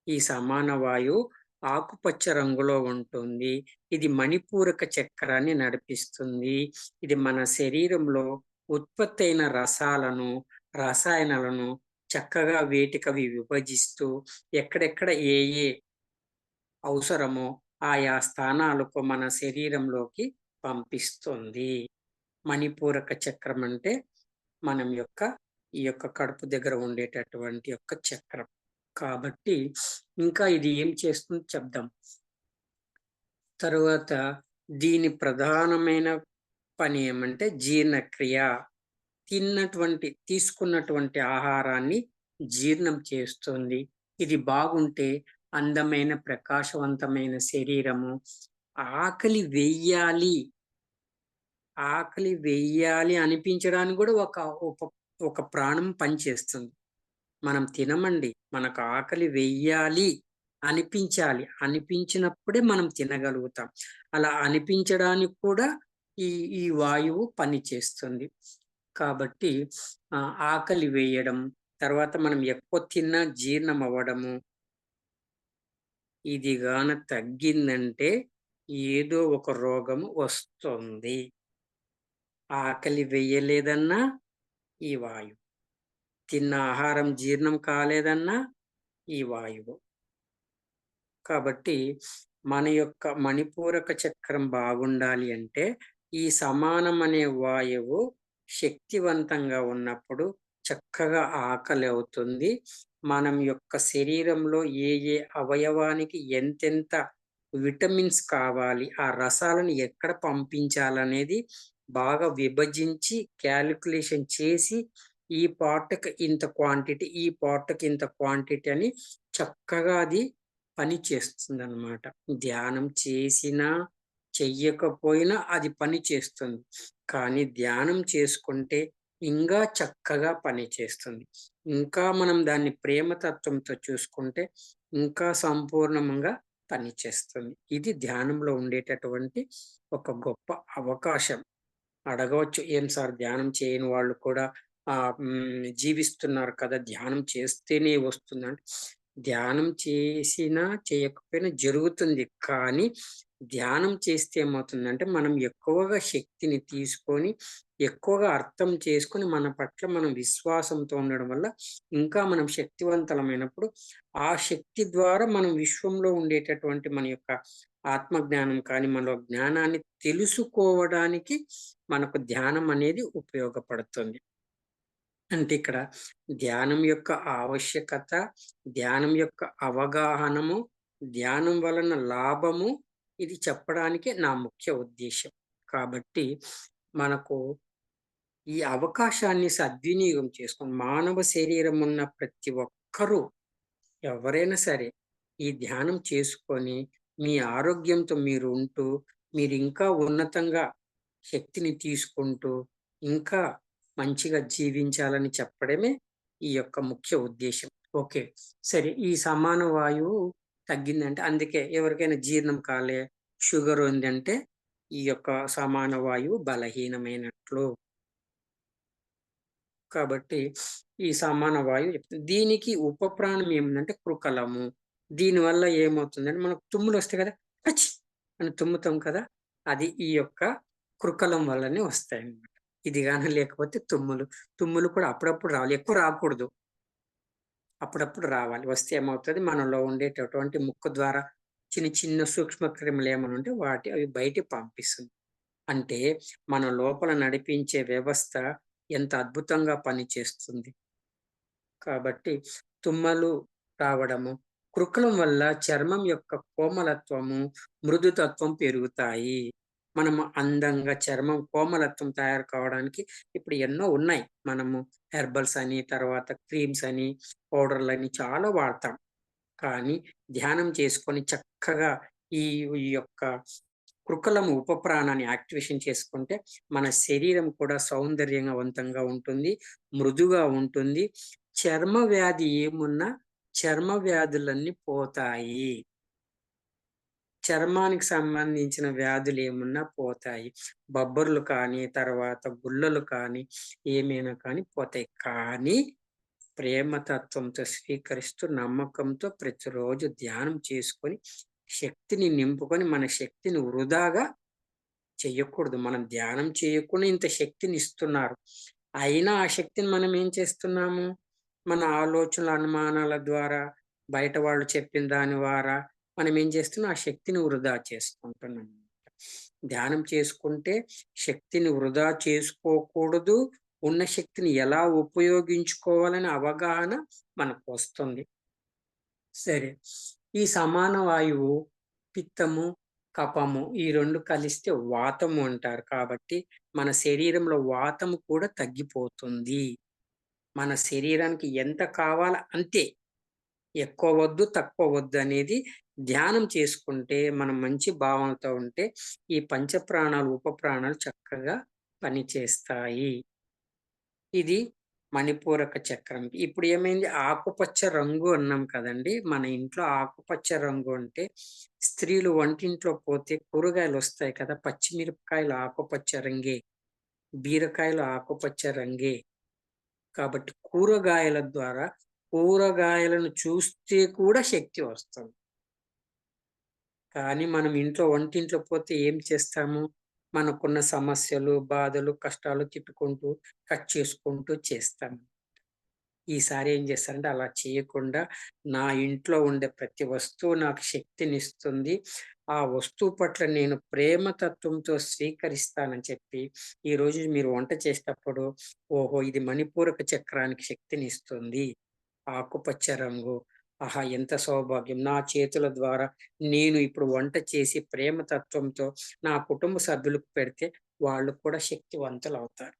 ఈ సమాన వాయువు ఆకుపచ్చ రంగులో ఉంటుంది. ఇది మణిపూరక చక్రాన్ని నడిపిస్తుంది. ఇది మన శరీరంలో ఉత్పత్తి అయిన రసాలను, రసాయనాలను చక్కగా వేటికవి విభజిస్తూ ఎక్కడెక్కడ ఏ ఏ అవసరమో ఆయా స్థానాలకు మన శరీరంలోకి పంపిస్తుంది. మణిపూరక చక్రం అంటే మనం ఈ యొక్క కడుపు దగ్గర ఉండేటటువంటి యొక్క చక్రం. కాబట్టి ఇంకా ఇది ఏం చేస్తుందో చెప్దాం. తరువాత దీని ప్రధానమైన పని ఏమంటే జీర్ణక్రియ. తీసుకున్నటువంటి ఆహారాన్ని జీర్ణం చేస్తుంది. ఇది బాగుంటే అందమైన ప్రకాశవంతమైన శరీరము. ఆకలి వెయ్యాలి ఆకలి వెయ్యాలి అనిపించడానికి కూడా ఒక ప్రాణం పనిచేస్తుంది. మనం తినమండి, మనకు ఆకలి వెయ్యాలి అనిపించాలి, అనిపించినప్పుడే మనం తినగలుగుతాం. అలా అనిపించడానికి కూడా ఈ ఈ వాయువు పని చేస్తుంది. కాబట్టి ఆకలి వేయడం, తర్వాత మనం ఎక్కువ తిన్నా జీర్ణం అవ్వడము, ఇది గాన తగ్గిందంటే ఏదో ఒక రోగము వస్తుంది. ఆకలి వెయ్యలేదన్నా ఈ వాయువు, తిన్న ఆహారం జీర్ణం కాలేదన్నా ఈ వాయువు. కాబట్టి మన యొక్క మణిపూరక చక్రం బాగుండాలి అంటే ఈ సమానం అనే వాయువు శక్తివంతంగా ఉన్నప్పుడు చక్కగా ఆకలి అవుతుంది. మనం యొక్క శరీరంలో ఏ ఏ అవయవానికి ఎంతెంత విటమిన్స్ కావాలి, ఆ రసాలను ఎక్కడ పంపించాలనేది బాగా విభజించి క్యాలిక్యులేషన్ చేసి ఈ పార్ట్‌కి ఇంత క్వాంటిటీ, ఈ పార్ట్‌కి ఇంత క్వాంటిటీ అని చక్కగా అది పని చేస్తుందన్నమాట. ధ్యానం చేసినా, చెయ్యకపోయినా అది పని చేస్తుంది. కానీ ధ్యానం చేసుకుంటే ఇంకా చక్కగా పని చేస్తుంది. ఇంకా మనం దాన్ని ప్రేమతత్వంతో చూసుకుంటే ఇంకా సంపూర్ణంగా పనిచేస్తుంది. ఇది ధ్యానంలో ఉండేటటువంటి ఒక గొప్ప అవకాశం. అడగవచ్చు, "ఏం సార్ ధ్యానం చేయని వాళ్ళు కూడా జీవిస్తున్నారు కదా! ధ్యానం చేస్తేనే వస్తుందంటే" ధ్యానం చేసినా, చేయకపోయినా జరుగుతుంది. కానీ ధ్యానం చేస్తే ఏమవుతుందంటే, మనం ఎక్కువగా శక్తిని తీసుకొని, ఎక్కువగా అర్థం చేసుకొని, మన పట్ల మనం విశ్వాసంతో ఉండడం వల్ల ఇంకా మనం శక్తివంతమైనప్పుడు, ఆ శక్తి ద్వారా మనం విశ్వంలో ఉండేటటువంటి మన యొక్క ఆత్మజ్ఞానం కానీ, మనలో జ్ఞానాన్ని తెలుసుకోవడానికి మనకు ధ్యానం అనేది ఉపయోగపడుతుంది. అంటే ఇక్కడ ధ్యానం యొక్క ఆవశ్యకత, ధ్యానం యొక్క అవగాహనము, ధ్యానం వలన లాభము, ఇది చెప్పడానికి నా ముఖ్య ఉద్దేశ్యం. కాబట్టి మనకు ఈ అవకాశాన్ని సద్వినియోగం చేసుకొని మానవ శరీరం ఉన్న ప్రతి ఒక్కరూ, ఎవరైనా సరే ఈ ధ్యానం చేసుకొని మీ ఆరోగ్యంతో మీరు ఉంటూ, మీరు ఇంకా ఉన్నతంగా శక్తిని తీసుకుంటూ, ఇంకా మంచిగా జీవించాలని చెప్పడమే ఈ యొక్క ముఖ్య ఉద్దేశ్యం. ఓకే. సరే, ఈ సమాన వాయువు తగ్గిందంటే అందుకే ఎవరికైనా జీర్ణం కాలే, షుగర్ ఉందంటే ఈ యొక్క సమాన వాయువు బలహీనమైనట్లు. కాబట్టి ఈ సమాన వాయువు చెప్తుంది. దీనికి ఉపప్రాణం ఏముందంటే కృకలము. దీనివల్ల ఏమవుతుందంటే మనకు తుమ్ములొస్తాయి కదా! అచ్! అని తుమ్ముతాం కదా! అది ఈ యొక్క కృకలం వల్లనే వస్తాయన్నమాట. ఇది గాని లేకపోతే తుమ్ములు కూడా అప్పుడప్పుడు రావాలి. ఎక్కువ రాకూడదు. అప్పుడప్పుడు రావాలి. వస్తే ఏమవుతది, మనలో ఉండేటటువంటి ముక్కు ద్వారా చిన్న చిన్న సూక్ష్మ క్రిములు ఏమైనా ఉంటే అవి బయటికి పంపిస్తుంది. అంటే మన లోపల నడిపించే వ్యవస్థ ఎంత అద్భుతంగా పనిచేస్తుంది. కాబట్టి తుమ్మలు రావడము, కృకులం వల్ల చర్మం యొక్క కోమలత్వము, మృదుతత్వం పెరుగుతాయి. మనము అందంగా చర్మం కోమలత్వం తయారు కావడానికి ఇప్పుడు ఎన్నో ఉన్నాయి. మనము హెర్బల్స్ అని, తర్వాత క్రీమ్స్ అని, పౌడర్‌లని చాలా వాడతాం. కానీ ధ్యానం చేసుకొని చక్కగా ఈ ఈ యొక్క కృకలం ఉపప్రాణాన్ని యాక్టివేషన్ చేసుకుంటే మన శరీరం కూడా సౌందర్యవంతంగా ఉంటుంది. మృదుగా ఉంటుంది. చర్మ వ్యాధి ఏమున్నా చర్మ వ్యాధులన్నీ పోతాయి. చర్మానికి సంబంధించిన వ్యాధులు ఏమున్నా పోతాయి. బొబ్బర్లు కానీ, తర్వాత గుల్లలు కానీ, ఏమైనా కానీ పోతాయి. కానీ ప్రేమ తత్వంతో స్వీకరిస్తూ, నమ్మకంతో ప్రతిరోజు ధ్యానం చేసుకొని, శక్తిని నింపుకొని, మన శక్తిని వృధాగా చెయ్యకూడదు. మనం ధ్యానం చేయకుండా ఇంత శక్తిని ఇస్తున్నారు. అయినా ఆ శక్తిని మనం ఏం చేస్తున్నాము? మన ఆలోచనల, అనుమానాల ద్వారా, బయట వాళ్ళు చెప్పిన దాని ద్వారా మనం ఏం చేస్తున్నాం? ఆ శక్తిని వృధా చేసుకుంటున్నాం. ధ్యానం చేసుకుంటే శక్తిని వృధా చేసుకోకూడదు. ఉన్న శక్తిని ఎలా ఉపయోగించుకోవాలనే అవగాహన మనకొస్తుంది. సరే. ఈ సమాన వాయువు పిత్తము, కఫము ఈ 2 కలిస్తే వాతము అంటారు. కాబట్టి మన శరీరంలో వాతము కూడా తగ్గిపోతుంది. మన శరీరానికి ఎంత కావాలో అంతే. ఎక్కువ వద్దు, తక్కువ వద్దు అనేది ధ్యానం చేసుకుంటే, మనం మంచి భావనతో ఉంటే, ఈ పంచప్రాణాలు, ఉపప్రాణాలు చక్కగా పనిచేస్తాయి. ఇది మణిపూరక చక్రం. ఇప్పుడు ఏమైంది? ఆకుపచ్చ రంగు అన్నాం కదండీ! మన ఇంట్లో ఆకుపచ్చ రంగు అంటే, స్త్రీలు వంటింట్లో పోతే కూరగాయలొస్తాయి కదా! పచ్చిమిరపకాయలు ఆకుపచ్చ రంగే, బీరకాయలు ఆకుపచ్చ రంగే. కాబట్టి కూరగాయల ద్వారా కూరగాయలను చూస్తే కూడా శక్తి వస్తుంది. కానీ మనం ఇంట్లో వంటింట్లో పోతే ఏం చేస్తాము? మనకున్న సమస్యలు, బాధలు, కష్టాలు తిట్టుకుంటూ, కట్ చేసుకుంటూ చేస్తాం. ఈసారి ఏం చేస్తారంటే అలా చేయకుండా నా ఇంట్లో ఉండే ప్రతి వస్తువు నాకు శక్తినిస్తుంది. ఆ వస్తువు పట్ల నేను ప్రేమ తత్వంతో స్వీకరిస్తానని చెప్పి, ఈరోజు మీరు వంట చేసేటప్పుడు ఓహో! ఇది మణిపూరక చక్రానికి శక్తినిస్తుంది. ఆకుపచ్చ రంగు. ఆహా! ఎంత సౌభాగ్యం. నా చేతుల ద్వారా నేను ఇప్పుడు వంట చేసి ప్రేమ తత్వంతో నా కుటుంబ సభ్యులకు పెడితే వాళ్ళు కూడా శక్తివంతులవుతారు.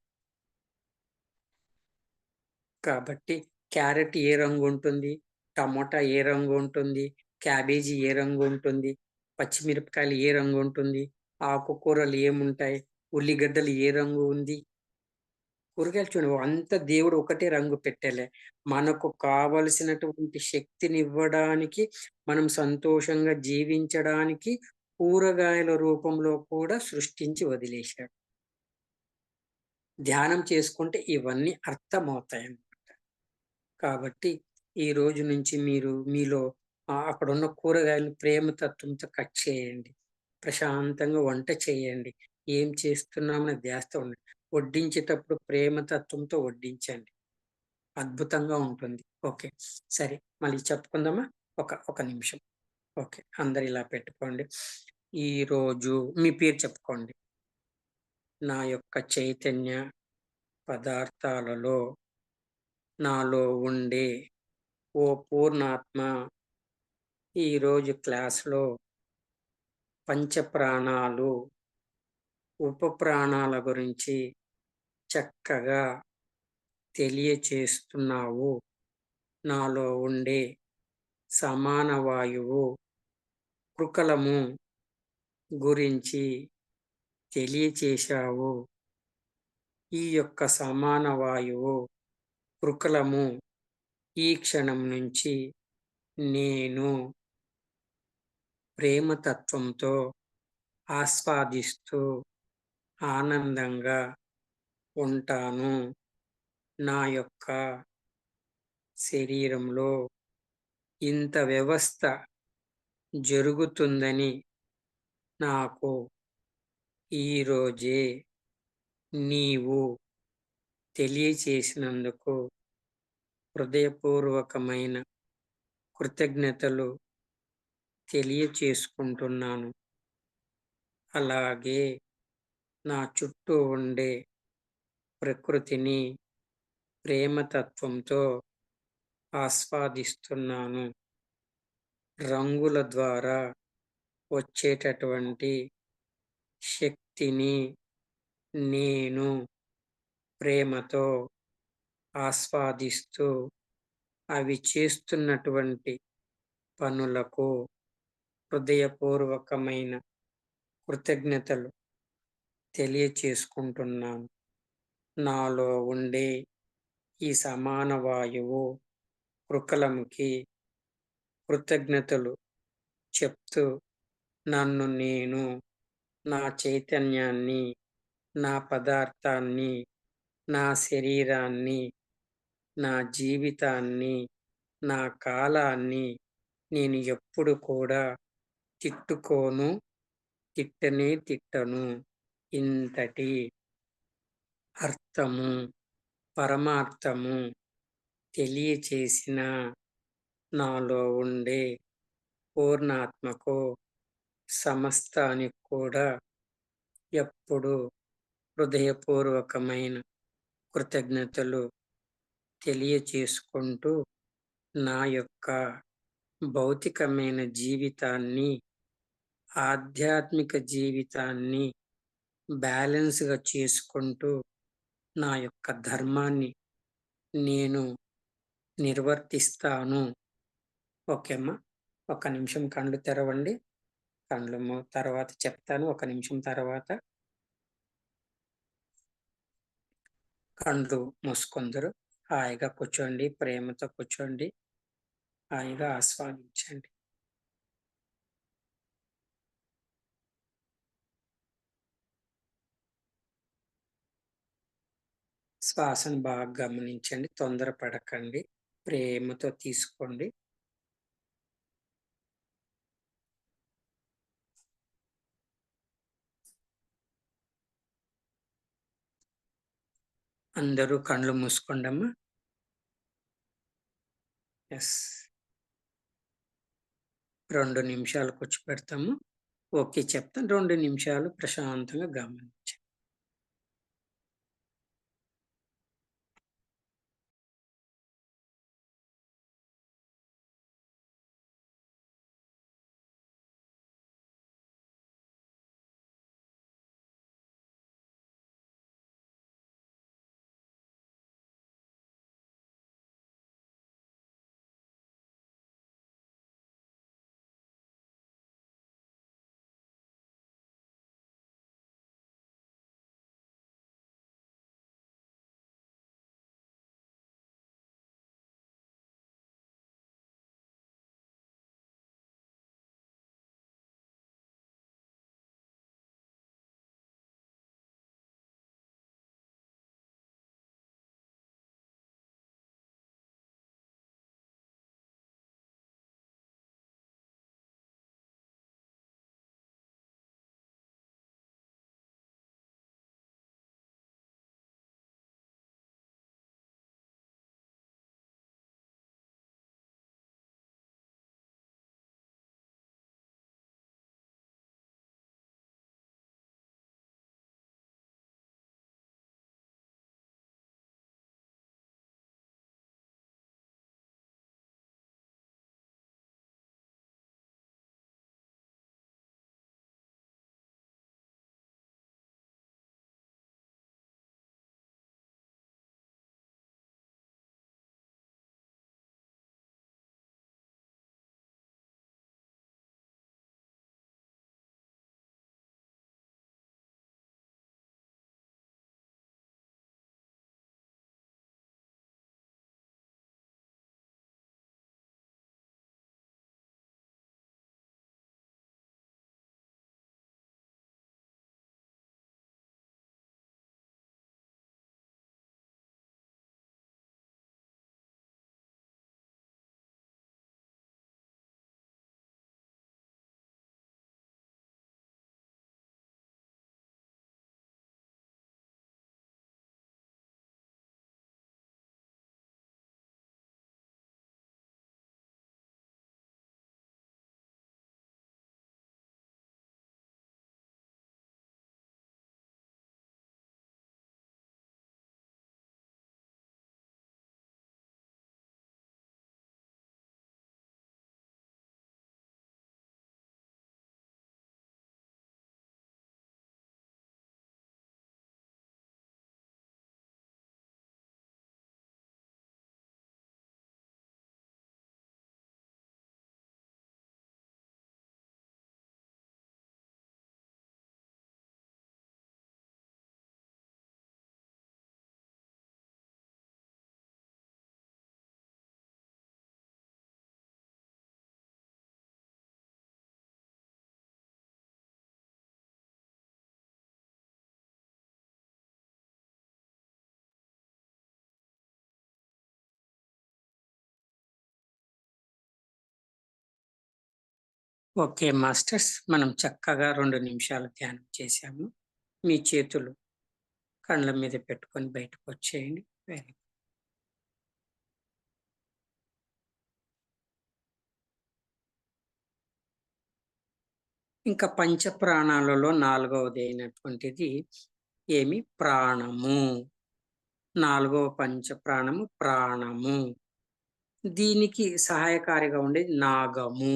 కాబట్టి క్యారెట్ ఏ రంగుంటుంది? టమోటా ఏ రంగుంటుంది? క్యాబేజీ ఏ రంగుంటుంది? పచ్చిమిరపకాయలు ఏ రంగుంటుంది? ఆకుకూరలు ఏముంటాయి? ఉల్లిగడ్డలు ఏ రంగు ఉంది? కూరగాయలు చూడండి అంత దేవుడు ఒకటే రంగు పెట్టలే. మనకు కావలసినటువంటి శక్తినివ్వడానికి, మనం సంతోషంగా జీవించడానికి కూరగాయల రూపంలో కూడా సృష్టించి వదిలేశాడు. ధ్యానం చేసుకుంటే ఇవన్నీ అర్థమవుతాయన్నమాట. కాబట్టి ఈ రోజు నుంచి మీరు మీలో అక్కడున్న కూరగాయలు ప్రేమ తత్వంతో కట్ చేయండి. ప్రశాంతంగా వంట చేయండి. ఏం చేస్తున్నామనే ధ్యాసతో ఉండండి. వడ్డించేటప్పుడు ప్రేమ తత్వంతో వడ్డించండి. అద్భుతంగా ఉంటుంది. ఓకే. సరే. మళ్ళీ చెప్పుకుందామా? ఒక నిమిషం. ఓకే. అందరూ ఇలా పెట్టుకోండి. ఈరోజు మీ పేరు చెప్పుకోండి. నా యొక్క చైతన్య పదార్థాలలో నాలో ఉండే ఓ పూర్ణాత్మ ఈరోజు క్లాస్‌లో పంచప్రాణాలు, ఉపప్రాణాల గురించి చక్కగా తెలియచేస్తున్నావు. నాలో ఉండే సమాన వాయువు, కృకలము గురించి తెలియచేశావు. ఈ యొక్క సమాన వాయువు, కృకలము ఈ క్షణం నుంచి నేను ప్రేమతత్వంతో ఆస్వాదిస్తూ ఆనందంగా ఉంటాను. నా యొక్క శరీరంలో ఇంత వ్యవస్థ జరుగుతుందని నాకు ఈరోజే నీవు తెలియచేసినందుకు హృదయపూర్వకమైన కృతజ్ఞతలు తెలియచేసుకుంటున్నాను. అలాగే నా చుట్టూ ఉండే ప్రకృతిని ప్రేమతత్వంతో ఆస్వాదిస్తున్నాను. రంగుల ద్వారా వచ్చేటటువంటి శక్తిని నేను ప్రేమతో ఆస్వాదిస్తూ అవి చేస్తున్నటువంటి పనులకు హృదయపూర్వకమైన కృతజ్ఞతలు తెలియచేసుకుంటున్నాను. నాలో ఉండే ఈ సమాన వాయువు కృకలముకి కృతజ్ఞతలు చెప్తూ నన్ను నేను, నా చైతన్యాన్ని, నా పదార్థాన్ని, నా శరీరాన్ని, నా జీవితాన్ని, నా కాలాన్ని నేను ఎప్పుడు కూడా తిట్టుకోను, తిట్టను. ఇంతటి అర్థము, పరమార్థము తెలియచేసిన నాలో ఉండే పూర్ణాత్మకు, సమస్తానికి కూడా ఎప్పుడు హృదయపూర్వకమైన కృతజ్ఞతలు తెలియచేసుకుంటూ నా యొక్క భౌతికమైన జీవితాన్ని, ఆధ్యాత్మిక జీవితాన్ని బ్యాలెన్స్‌గా చేసుకుంటూ నా యొక్క ధర్మాన్ని నేను నిర్వర్తిస్తాను. ఓకే అమ్మా. ఒక్క నిమిషం కళ్ళు తెరవండి. తర్వాత చెప్తాను. ఒక నిమిషం తర్వాత కళ్ళు మూసుకుందరు. హాయిగా కూర్చోండి. ప్రేమతో కూర్చోండి. హాయిగా ఆస్వాదించండి. శ్వాసను బాగా గమనించండి. తొందరపడకండి. ప్రేమతో తీసుకోండి. అందరూ కళ్ళు మూసుకోండమ్మా. యెస్. 2 నిమిషాలు కూర్చోపెడతాము. ఓకే చెప్తాను. 2 నిమిషాలు ప్రశాంతంగా గమనించండి. Okay masters. మనం చక్కగా 2 నిమిషాలు ధ్యానం చేశాము. మీ చేతులు కళ్ళ మీద పెట్టుకొని బయటకొచ్చేయండి. వెరీ ఇంకా పంచ ప్రాణాలలో 4వదైనటువంటిది ప్రాణము. 4వ పంచ ప్రాణము ప్రాణము. దీనికి సహాయకారిగా ఉండేది నాగము.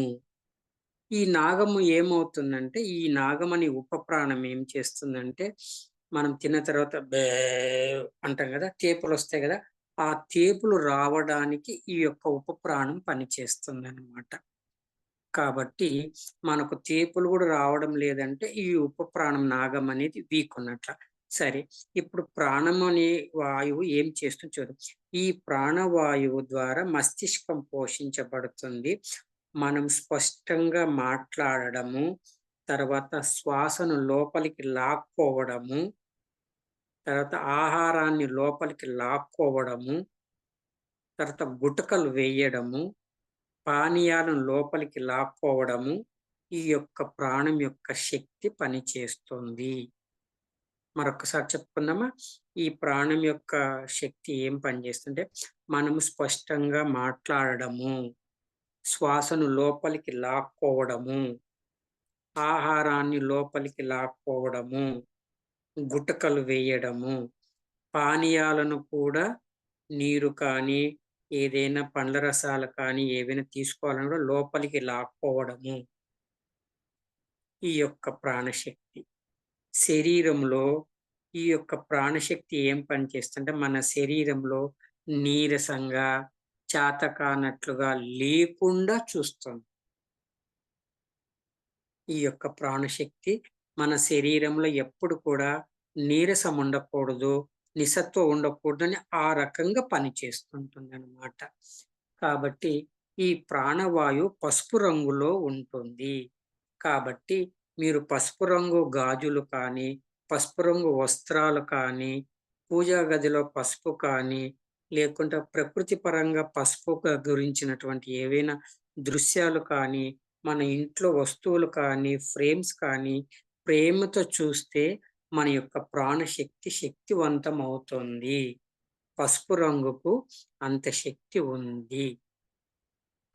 ఈ నాగము ఏమవుతుందంటే, ఈ నాగమని ఉపప్రాణం ఏం చేస్తుందంటే, మనం తిన్న తర్వాత అంటాం గదా! తేపులొస్తాయి గదా! ఆ తేపులు రావడానికి ఈ యొక్క ఉపప్రాణం పనిచేస్తుందనమాట. కాబట్టి మనకు తేపులు గూడా రావడం లేదంటే, ఈ ఉపప్రాణం నాగం అనేది వీక్ ఉన్నట్ల. సరే, ఇప్పుడు ప్రాణం అనే వాయువు ఏం చేస్తుందో చూద్దాం. ఈ ప్రాణవాయువు ద్వారా మస్తిష్కం పోషించబడుతుంది. మనం స్పష్టంగా మాట్లాడడము, తర్వాత శ్వాసను లోపలికి లాక్కోవడము, తర్వాత ఆహారాన్ని లోపలికి లాక్కోవడము, తర్వాత గుటకలు వేయడము, పానీయాలను లోపలికి లాక్కోవడము, ఈ యొక్క ప్రాణం యొక్క శక్తి పనిచేస్తుంది. మరొక్కసారి చెప్పుకుందామా? ఈ ప్రాణం యొక్క శక్తి ఏం పనిచేస్తుంటే, మనము స్పష్టంగా మాట్లాడడము, శ్వాసను లోపలికి లాక్కోవడము, ఆహారాన్ని లోపలికి లాక్కోవడము, గుటకలు వేయడము, పానీయాలను కూడా నీరు కానీ, ఏదైనా పండ్ల రసాలు కానీ, ఏవైనా తీసుకోవాలన్నా కూడా లోపలికి లాక్కోవడము. ఈ యొక్క ప్రాణశక్తి. శరీరంలో ఈ యొక్క ప్రాణశక్తి ఏం పనిచేస్తుంటే, మన శరీరంలో నీరసంగా, చాతకానట్లుగా లేకుండా చూస్తుంది. ఈ యొక్క ప్రాణశక్తి మన శరీరంలో ఎప్పుడు కూడా నీరసం ఉండకూడదు, నిస్సత్వం ఉండకూడదని ఆ రకంగా పనిచేస్తుంటుందన్నమాట. కాబట్టి ఈ ప్రాణవాయువు పసుపు రంగులో ఉంటుంది. కాబట్టి మీరు పసుపు రంగు గాజులు కానీ, పసుపు రంగు వస్త్రాలు కానీ, పూజా గదిలో పసుపు కానీ, లేకుంటే ప్రకృతి పరంగా పసుపు గురించినటువంటి ఏవైనా దృశ్యాలు కానీ, మన ఇంట్లో వస్తువులు కానీ, ఫ్రేమ్స్ కానీ ప్రేమతో చూస్తే మన యొక్క ప్రాణశక్తి శక్తివంతమవుతుంది. పసుపు రంగుకు అంత శక్తి ఉంది.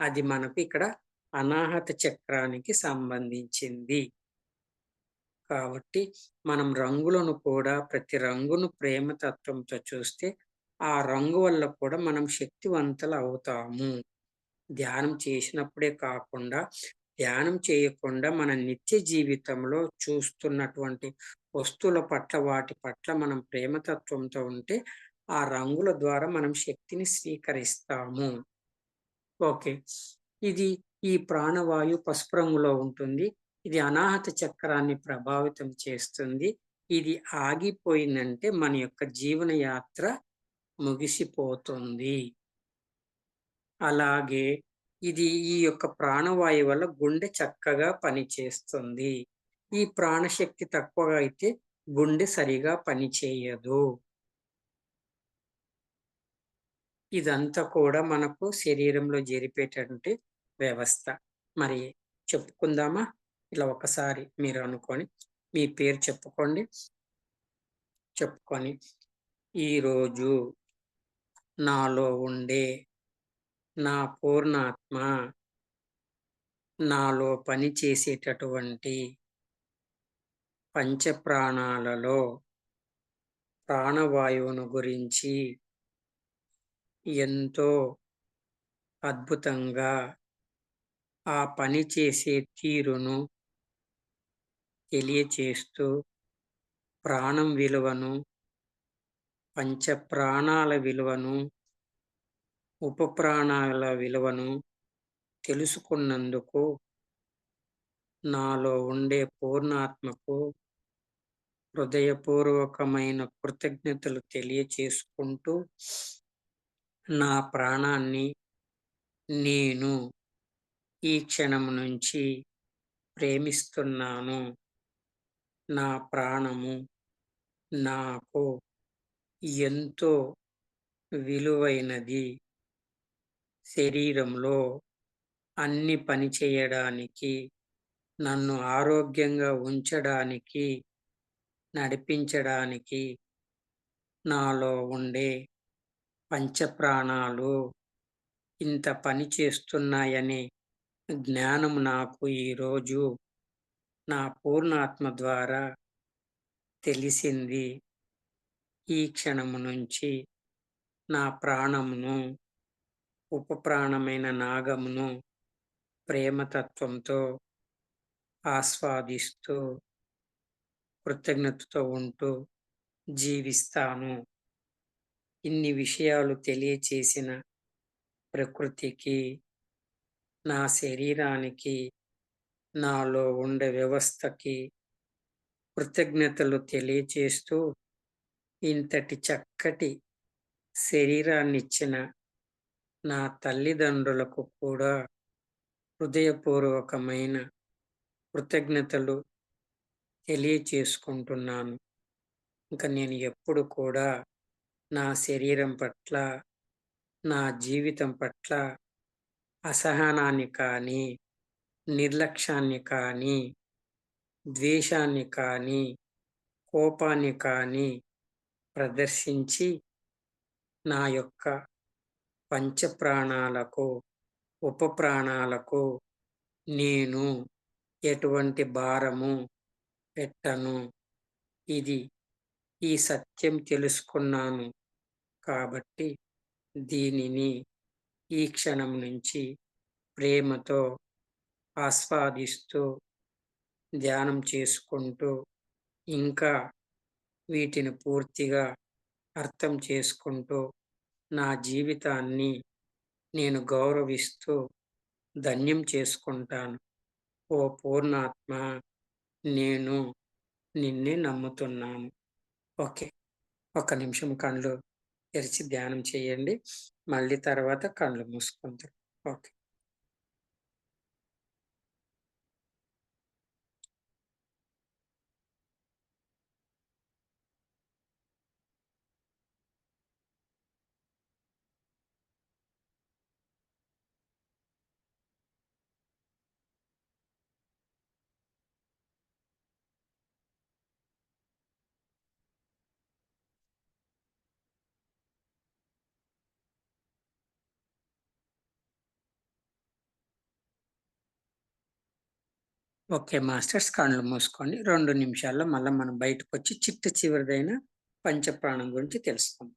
అది మనకు ఇక్కడ అనాహత చక్రానికి సంబంధించింది. కాబట్టి మనం రంగులను కూడా ప్రతి రంగును ప్రేమతత్వంతో చూస్తే, ఆ రంగు వల్ల కూడా మనం శక్తివంతులవుతాము. ధ్యానం చేసినప్పుడే కాకుండా, ధ్యానం చేయకుండా మన నిత్య జీవితంలో చూస్తున్నటువంటి వస్తువుల పట్ల, వాటి పట్ల మనం ప్రేమతత్వంతో ఉంటే, ఆ రంగుల ద్వారా మనం శక్తిని స్వీకరిస్తాము. ఓకే. ఇది ఈ ప్రాణవాయువు పసుపు రంగులో ఉంటుంది. ఇది అనాహత చక్రాన్ని ప్రభావితం చేస్తుంది. ఇది ఆగిపోయిందంటే మన యొక్క జీవన యాత్ర ముగిసిపోతుంది. అలాగే ఈ యొక్క ప్రాణవాయువు వల్ల గుండె చక్కగా పనిచేస్తుంది. ఈ ప్రాణశక్తి తక్కువగా అయితే గుండె సరిగా పనిచేయదు. ఇదంతా కూడా మనకు శరీరంలో జరిపేటటువంటి వ్యవస్థ. మరి చెప్పుకుందామా? ఇలా ఒకసారి మీరు అనుకోని, మీ పేరు చెప్పుకోండి. చెప్పుకొని, ఈరోజు నాలో ఉండే నా పూర్ణాత్మ నాలో పని చేసేటటువంటి పంచప్రాణాలలో ప్రాణవాయువును గురించి ఎంతో అద్భుతంగా ఆ పని చేసే తీరును తెలియచేస్తూ, ప్రాణం విలువను, పంచప్రాణాల విలువను, ఉపప్రాణాల విలువను తెలుసుకున్నందుకు నాలో ఉండే పూర్ణాత్మకు హృదయపూర్వకమైన కృతజ్ఞతలు తెలియచేసుకుంటూ, నా ప్రాణాన్ని నేను ఈ క్షణం నుంచి ప్రేమిస్తున్నాను. నా ప్రాణము నాకు ఎంతో విలువైనది. శరీరంలో అన్ని పని చేయడానికి నన్ను ఆరోగ్యంగా ఉంచడానికి, నడిపించడానికి నాలో ఉండే పంచప్రాణాలు ఇంత పని చేస్తున్నాయనే జ్ఞానం నాకు ఈరోజు నా పూర్ణాత్మ ద్వారా తెలిసింది. ఈ క్షణము నుంచి నా ప్రాణమును, ఉపప్రాణమైన నాగమును ప్రేమతత్వంతో ఆస్వాదిస్తూ, కృతజ్ఞతతో ఉంటూ జీవిస్తాను. ఇన్ని విషయాలు తెలియచేసిన ప్రకృతికి, నా శరీరానికి, నాలో ఉండే వ్యవస్థకి కృతజ్ఞతలు తెలియచేస్తూ, ఇంతటి చక్కటి శరీరాన్నిచ్చిన నా తల్లిదండ్రులకు కూడా హృదయపూర్వకమైన కృతజ్ఞతలు తెలియచేసుకుంటున్నాను. ఇంక నేను ఎప్పుడు కూడా నా శరీరం పట్ల, నా జీవితం పట్ల అసహనాన్ని కానీ, నిర్లక్ష్యాన్ని కానీ, ద్వేషాన్ని కానీ, కోపాన్ని కానీ ప్రదర్శించి నా యొక్క పంచప్రాణాలకు, ఉపప్రాణాలకు నేను ఎటువంటి భారము పెట్టను. ఇది ఈ సత్యం తెలుసుకున్నాను కాబట్టి దీనిని ఈ క్షణం నుంచి ప్రేమతో ఆస్వాదిస్తూ, ధ్యానం చేసుకుంటూ, ఇంకా వీటిని పూర్తిగా అర్థం చేసుకుంటూ, నా జీవితాన్ని నేను గౌరవిస్తూ ధన్యం చేసుకుంటాను. ఓ పూర్ణాత్మ, నేను నిన్నే నమ్ముతున్నాను. ఓకే. ఒక్క నిమిషం కళ్ళు తెరిచి ధ్యానం చేయండి. మళ్ళీ తర్వాత కళ్ళు మూసుకుంటారు. ఓకే. ఓకే మాస్టర్స్, కళ్ళు మూసుకోండి. 2 నిమిషాల్లో మళ్ళా మనం బయటకొచ్చి చిట్ట చివరిదైన పంచప్రాణం గురించి తెలుసుకుందాం.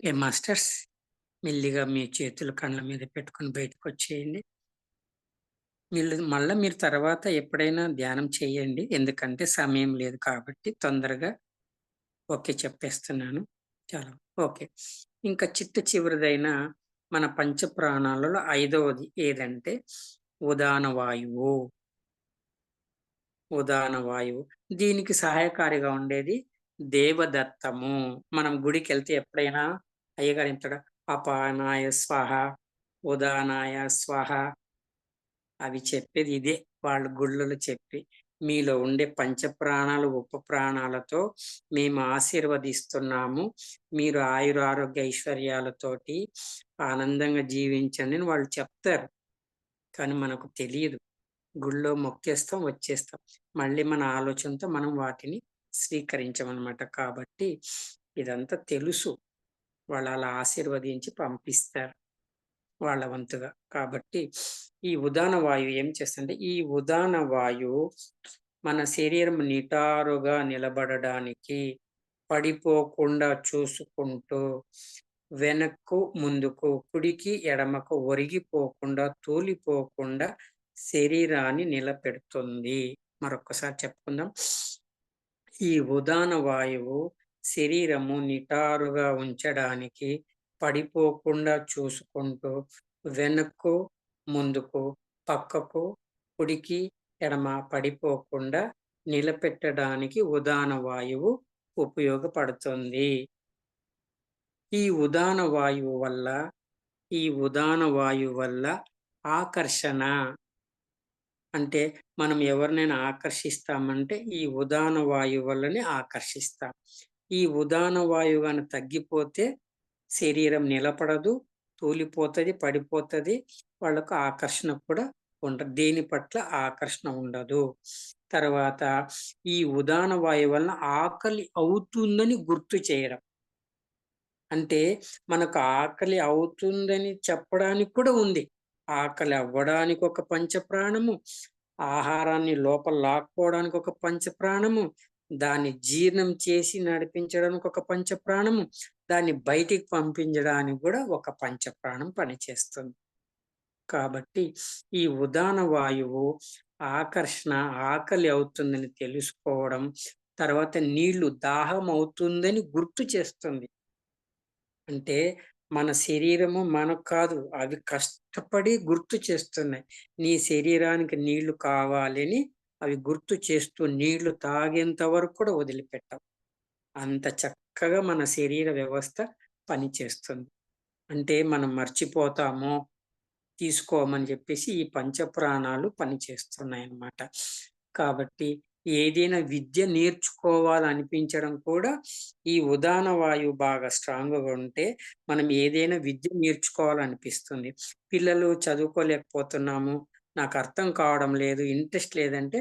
Okay masters. మెల్లిగా మీ చేతులు కళ్ళ మీద పెట్టుకొని బయటకొచ్చేయండి. మళ్ళా మీరు తర్వాత ఎప్పుడైనా ధ్యానం చేయండి. ఎందుకంటే సమయం లేదు కాబట్టి తొందరగా ఓకే చెప్పేస్తున్నాను. చాలా ఓకే. ఇంకా చిట్ట చివరిదైన మన పంచ ప్రాణాలలో ఐదవది ఏదంటే ఉదాన వాయువు. ఉదాన వాయువు. దీనికి సహాయకారిగా ఉండేది దేవదత్తము. మనం గుడికెళ్తే ఎప్పుడైనా అయ్యగారు చెప్తాడు అపానాయ స్వాహ, ఉదానాయ స్వాహ అవి చెప్పేది ఇదే. వాళ్ళు గుళ్ళలో చెప్పి మీలో ఉండే పంచప్రాణాలు, ఉపప్రాణాలతో మేము ఆశీర్వదిస్తున్నాము. మీరు ఆయురారోగ్య ఐశ్వర్యాలతోటి ఆనందంగా జీవించండి అని వాళ్ళు చెప్తారు. కానీ మనకు తెలీదు. గుళ్ళో మొక్కేస్తాం, వచ్చేస్తాం. మళ్ళీ మన ఆలోచనతో మనం వాటిని స్వీకరించమనమాట. కాబట్టి ఇదంతా తెలుసు. వాళ్ళు అలా ఆశీర్వదించి పంపిస్తారు వాళ్ళ వంతుగా. కాబట్టి ఈ ఉదాన వాయువు ఏం చేస్తుందంటే, ఈ ఉదాన వాయువు మన శరీరం నిటారుగా నిలబడడానికి, పడిపోకుండా చూసుకుంటూ, వెనక్కు, ముందుకు, కుడికి, ఎడమకు ఒరిగిపోకుండా, తూలిపోకుండా శరీరాన్ని నిలపెడుతుంది. మరొక్కసారి చెప్పుకుందాం. ఈ ఉదాన వాయువు శరీరము నిటారుగా ఉంచడానికి, పడిపోకుండా చూసుకుంటూ, వెనక్కు, ముందుకు, పక్కకు, కుడికి, ఎడమ పడిపోకుండా నిలపెట్టడానికి ఉదాన వాయువు ఉపయోగపడుతుంది. ఈ ఉదాన వాయువు వల్ల ఈ ఉదాన వాయువు వల్ల ఆకర్షణ అంటే మనం ఎవరినైనా ఆకర్షిస్తామంటే ఈ ఉదాన వాయువు వల్లనే ఆకర్షిస్తాం. ఈ ఉదాన వాయువు గాని తగ్గిపోతే శరీరం నిలబడదు, తూలిపోతది, పడిపోతది. వాళ్ళకు ఆకర్షణ కూడా ఉండదు. దేని పట్ల ఆకర్షణ ఉండదు. తర్వాత ఈ ఉదాన వాయువు వలన ఆకలి అవుతుందని గుర్తు చేయడం. అంటే మనకు ఆకలి అవుతుందని చెప్పడానికి కూడా ఉంది. ఆకలి అవ్వడానికి ఒక పంచప్రాణము, ఆహారాన్ని లోపల లాక్కోవడానికి ఒక పంచప్రాణము, దాన్ని జీర్ణం చేసి నడిపించడానికి ఒక పంచప్రాణము, దాన్ని బయటికి పంపించడానికి కూడా ఒక పంచప్రాణం పనిచేస్తుంది. కాబట్టి ఈ ఉదాన వాయువు ఆకర్షణ, ఆకలి అవుతుందని తెలుసుకోవడం, తర్వాత నీళ్లు దాహం అవుతుందని గుర్తు చేస్తుంది. అంటే మన శరీరము మనకు కాదు. అవి కష్టపడి గుర్తు చేస్తున్నాయి. నీ శరీరానికి నీళ్లు కావాలని అవి గుర్తు చేస్తూ నీళ్లు తాగేంత వరకు కూడా వదిలిపెట్టవు. అంత చక్కగా మన శరీర వ్యవస్థ పనిచేస్తుంది. అంటే మనం మర్చిపోతాము, తీసుకోమని చెప్పేసి ఈ పంచప్రాణాలు పనిచేస్తున్నాయన్నమాట. కాబట్టి ఏదైనా విద్య నేర్చుకోవాలనిపించడం కూడా ఈ ఉదాన వాయువు బాగా స్ట్రాంగ్‌గా ఉంటే మనం ఏదైనా విద్య నేర్చుకోవాలనిపిస్తుంది. పిల్లలు చదువుకోలేకపోతున్నాము, నాకు అర్థం కావడం లేదు, ఇంట్రెస్ట్ లేదంటే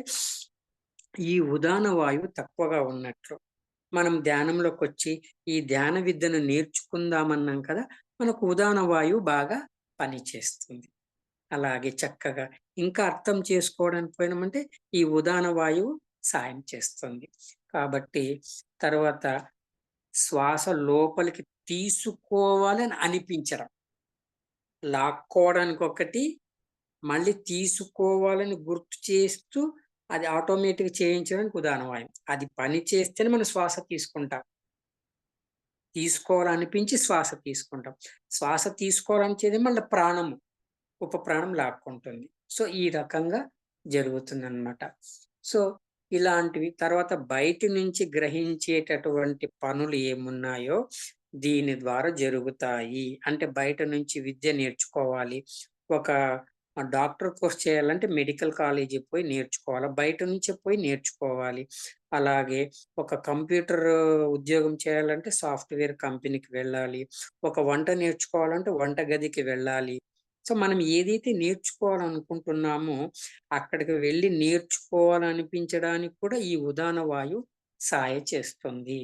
ఈ ఉదాన వాయువు తక్కువగా ఉన్నట్లు. మనం ధ్యానంలోకొచ్చి ఈ ధ్యాన విద్యను నేర్చుకుందామన్నాం కదా! మనకు ఉదాన వాయువు బాగా పనిచేస్తుంది. అలాగే చక్కగా ఇంకా అర్థం చేసుకోవడానికి పోయినామంటే ఈ ఉదాన వాయువు సాయం చేస్తుంది. కాబట్టి తర్వాత శ్వాస లోపలికి తీసుకోవాలని అనిపించడం. లాక్కోవడానికి ఒకటి, మళ్ళీ తీసుకోవాలని గుర్తు చేస్తూ అది ఆటోమేటిక్‌గా చేయించడానికి ఉదాన వాయువు. అది పని చేస్తేనే మనం శ్వాస తీసుకుంటాం. తీసుకోవాలనిపించి శ్వాస తీసుకుంటాం. శ్వాస తీసుకోవాలనిచేది మళ్ళీ ప్రాణము. ఉపప్రాణం లాక్కుంటుంది. సో, ఈ రకంగా జరుగుతుందనమాట. సో, ఇలాంటివి తర్వాత బయటి నుంచి గ్రహించేటటువంటి పనులు ఏమున్నాయో దీని ద్వారా జరుగుతాయి. అంటే బయట నుంచి విద్య నేర్చుకోవాలి. ఒక డాక్టర్ కోర్స్ చేయాలంటే మెడికల్ కాలేజీకి పోయి నేర్చుకోవాలి. బయట నుంచే పోయి నేర్చుకోవాలి. అలాగే ఒక కంప్యూటర్ ఉద్యోగం చేయాలంటే సాఫ్ట్‌వేర్ కంపెనీకి వెళ్ళాలి. ఒక వంట నేర్చుకోవాలంటే వంట గదికి వెళ్ళాలి. సో, మనం ఏదైతే నేర్చుకోవాలనుకుంటున్నామో, అక్కడికి వెళ్లి నేర్చుకోవాలనిపించడానికి కూడా ఈ ఉదాన వాయువు చేస్తుంది.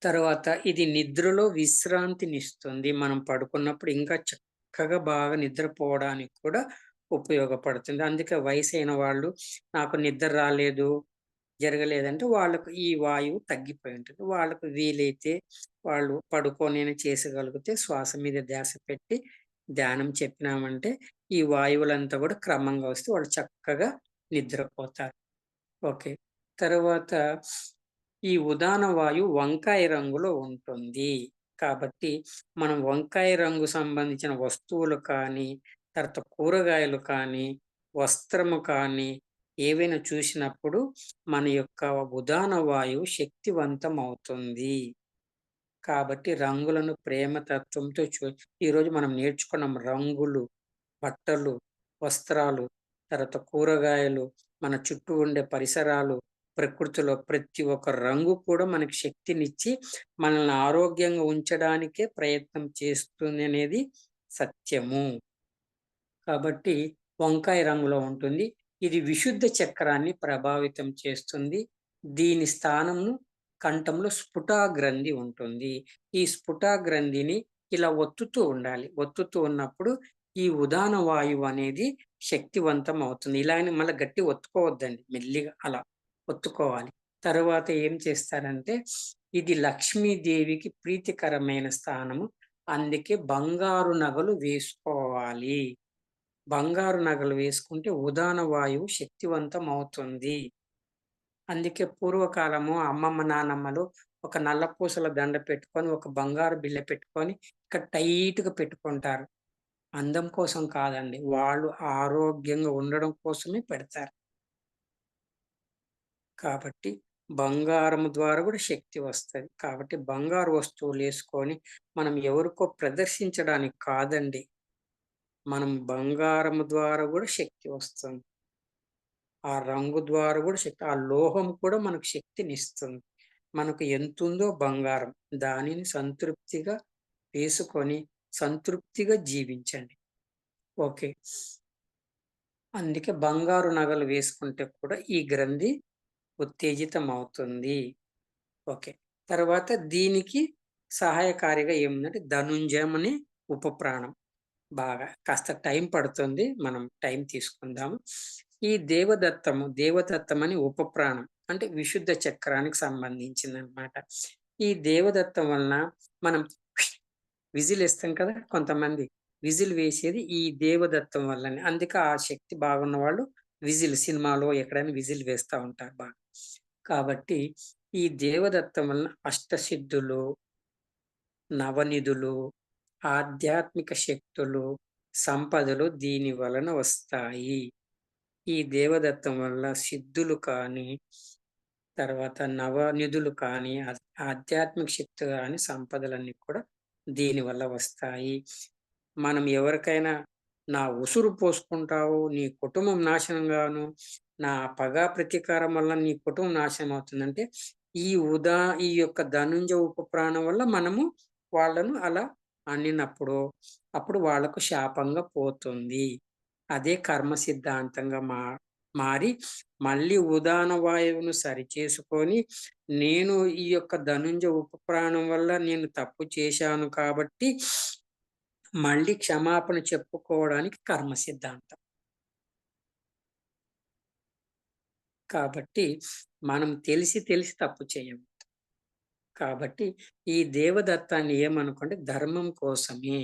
తర్వాత ఇది నిద్రలో విశ్రాంతినిస్తుంది. మనం పడుకున్నప్పుడు ఇంకా చక్కగా బాగా నిద్రపోవడానికి కూడా ఉపయోగపడుతుంది. అందుకే వయసైన వాళ్ళు, నాకు నిద్ర రాలేదు, జరగలేదంటే వాళ్ళకు ఈ వాయువు తగ్గిపోయి ఉంటుంది. వాళ్ళకు వీలైతే వాళ్ళు పడుకొనైనా చేసగలిగితే శ్వాస మీద ధ్యాస పెట్టి ధ్యానం చెప్పినామంటే ఈ వాయువులంతా కూడా క్రమంగా వస్తే వాళ్ళు చక్కగా నిద్రపోతారు. ఓకే. తరువాత ఈ ఉదాన వాయువు వంకాయ రంగులో ఉంటుంది. కాబట్టి మనం వంకాయ రంగు సంబంధించిన వస్తువులు కానీ, తర్వాత కూరగాయలు కానీ, వస్త్రము కానీ ఏవైనా చూసినప్పుడు మన యొక్క ఉదాన వాయువు శక్తివంతం అవుతుంది. కాబట్టి రంగులను ప్రేమ తత్వంతో ఈరోజు మనం నేర్చుకున్నాం రంగులు, బట్టలు, వస్త్రాలు, తర్వాత కూరగాయలు, మన చుట్టూ ఉండే పరిసరాలు, ప్రకృతిలో ప్రతి ఒక్క రంగు కూడా మనకి శక్తినిచ్చి మనల్ని ఆరోగ్యంగా ఉంచడానికే ప్రయత్నం చేస్తుందనేది సత్యము. కాబట్టి వంకాయ రంగులో ఉంటుంది. ఇది విశుద్ధ చక్రాన్ని ప్రభావితం చేస్తుంది. దీని స్థానము కంఠంలో స్ఫుటా గ్రంథి ఉంటుంది. ఈ స్ఫుటా గ్రంథిని ఇలా ఒత్తుతూ ఉండాలి. ఒత్తుతూ ఉన్నప్పుడు ఈ ఉదాన వాయువు అనేది శక్తివంతం అవుతుంది. ఇలా అని మళ్ళా గట్టిగా ఒత్తుకోవద్దండి. మెల్లిగా అలా ఒత్తుకోవాలి. తరువాత ఏం చేస్తారంటే ఇది లక్ష్మీదేవికి ప్రీతికరమైన స్థానము. అందుకే బంగారు నగలు వేసుకోవాలి. బంగారు నగలు వేసుకుంటే ఉదాన వాయువు శక్తివంతం అవుతుంది. అందుకే పూర్వకాలము అమ్మమ్మ, నానమ్మలు ఒక నల్ల పూసల దండ పెట్టుకొని, ఒక బంగారు బిళ్ళ పెట్టుకొని ఇక్కడ టైట్‌గా పెట్టుకుంటారు. అందం కోసం కాదండి. వాళ్ళు ఆరోగ్యంగా ఉండడం కోసమే పెడతారు. కాబట్టి బంగారం ద్వారా కూడా శక్తి వస్తది. కాబట్టి బంగారు వస్తువులేసుకొని మనం ఎవరికో ప్రదర్శించడానికి కాదండి. మనం బంగారం ద్వారా కూడా శక్తి వస్తుంది. ఆ రంగు ద్వారా కూడా శక్తి ఆ లోహం కూడా మనకు శక్తినిస్తుంది. మనకు ఎంతుందో బంగారం దానిని సంతృప్తిగా వేసుకొని సంతృప్తిగా జీవించండి. ఓకే. అందుకే బంగారు నగలు వేసుకుంటే కూడా ఈ గ్రంథి ఉత్తేజితమవుతుంది. ఓకే. తర్వాత దీనికి సహాయకారిగా ఏముందంటే ధనుంజయం అనే ఉపప్రాణం. బాగా కాస్త టైం పడుతుంది. మనం టైం తీసుకుందాము. ఈ దేవదత్తం అని ఉపప్రాణం. అంటే విశుద్ధ చక్రానికి సంబంధించిందనమాట. ఈ దేవదత్తం వలన మనం విజిలేస్తాం కదా! కొంతమంది. విజిల్ వేసేది ఈ దేవదత్తం వల్లనే. అందుకే ఆ శక్తి బాగున్న వాళ్ళు సినిమాలో ఎక్కడైనా విజిల్ వేస్తా ఉంటారు బాగా. కాబట్టి ఈ దేవదత్తం వలన అష్టసిద్ధులు, నవనిధులు, ఆధ్యాత్మిక శక్తులు, సంపదలు దీని వలన వస్తాయి. ఈ దేవదత్తం వల్ల సిద్ధులు కానీ, తర్వాత నవనిధులు కానీ, ఆధ్యాత్మిక శక్తులు గాని, సంపదలన్నీ కూడా దీనివల్ల వస్తాయి. మనం ఎవరికైనా నా ఉసురు పోసుకుంటావు, నీ కుటుంబం నాశనం గాను, నా పగ ప్రతీకారం వల్ల నీ కుటుంబం నాశనం అవుతుందంటే, ఈ ఈ యొక్క ధనుంజయ ఉపప్రాణం వల్ల మనము వాళ్ళను అలా అనినప్పుడు, అప్పుడు వాళ్ళకు శాపంగా పోతుంది. అదే కర్మ సిద్ధాంతంగా మారి మళ్ళీ ఉదాన వాయువును సరిచేసుకొని, నేను ఈ యొక్క ధనుంజయ ఉపప్రాణం వల్ల నేను తప్పు చేశాను కాబట్టి మళ్ళీ క్షమాపణ చెప్పుకోవడానికి కర్మ సిద్ధాంతం. కాబట్టి మనం తెలిసి తప్పు చేయం. కాబట్టి ఈ దేవదత్తాన్ని ఏమనుకుంటే ధర్మం కోసమే.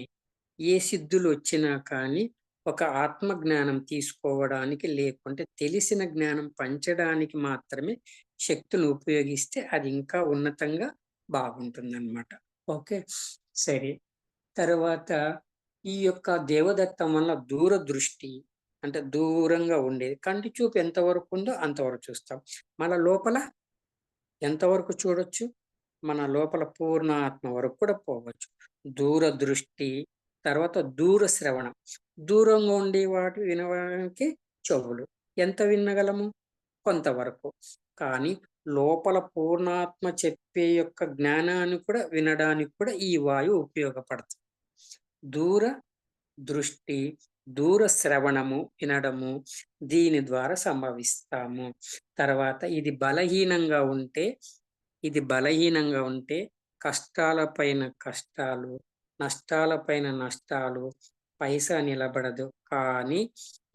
ఏ సిద్ధులొచ్చినా కానీ ఒక ఆత్మ జ్ఞానం తీసుకోవడానికి, లేకుంటే తెలిసిన జ్ఞానం పంచడానికి మాత్రమే శక్తులు ఉపయోగిస్తే అది ఇంకా ఉన్నతంగా బాగుంటుందన్నమాట. ఓకే. సరే. తర్వాత ఈ యొక్క దేవదత్తం వల్ల దూరదృష్టి అంటే దూరంగా ఉండేది. కంటి చూపు ఎంతవరకు ఉందో అంతవరకు చూస్తాం. మన లోపల ఎంతవరకు చూడొచ్చు? మన లోపల పూర్ణ ఆత్మ వరకు కూడా పోవచ్చు. దూరదృష్టి, తర్వాత దూర శ్రవణం. దూరంగా ఉండే వాటి వినడానికి చెవులు. ఎంత వినగలము? కొంతవరకు. కానీ లోపల పూర్ణాత్మ చెప్పే యొక్క జ్ఞానాన్ని కూడా వినడానికి కూడా ఈ వాయువు ఉపయోగపడుతుంది. దూర దృష్టి, దూర శ్రవణము వినడము దీని ద్వారా సంభవిస్తాము. తర్వాత ఇది బలహీనంగా ఉంటే కష్టాల పైన కష్టాలు, నష్టాల పైన నష్టాలు, పైసా నిలబడదు. కానీ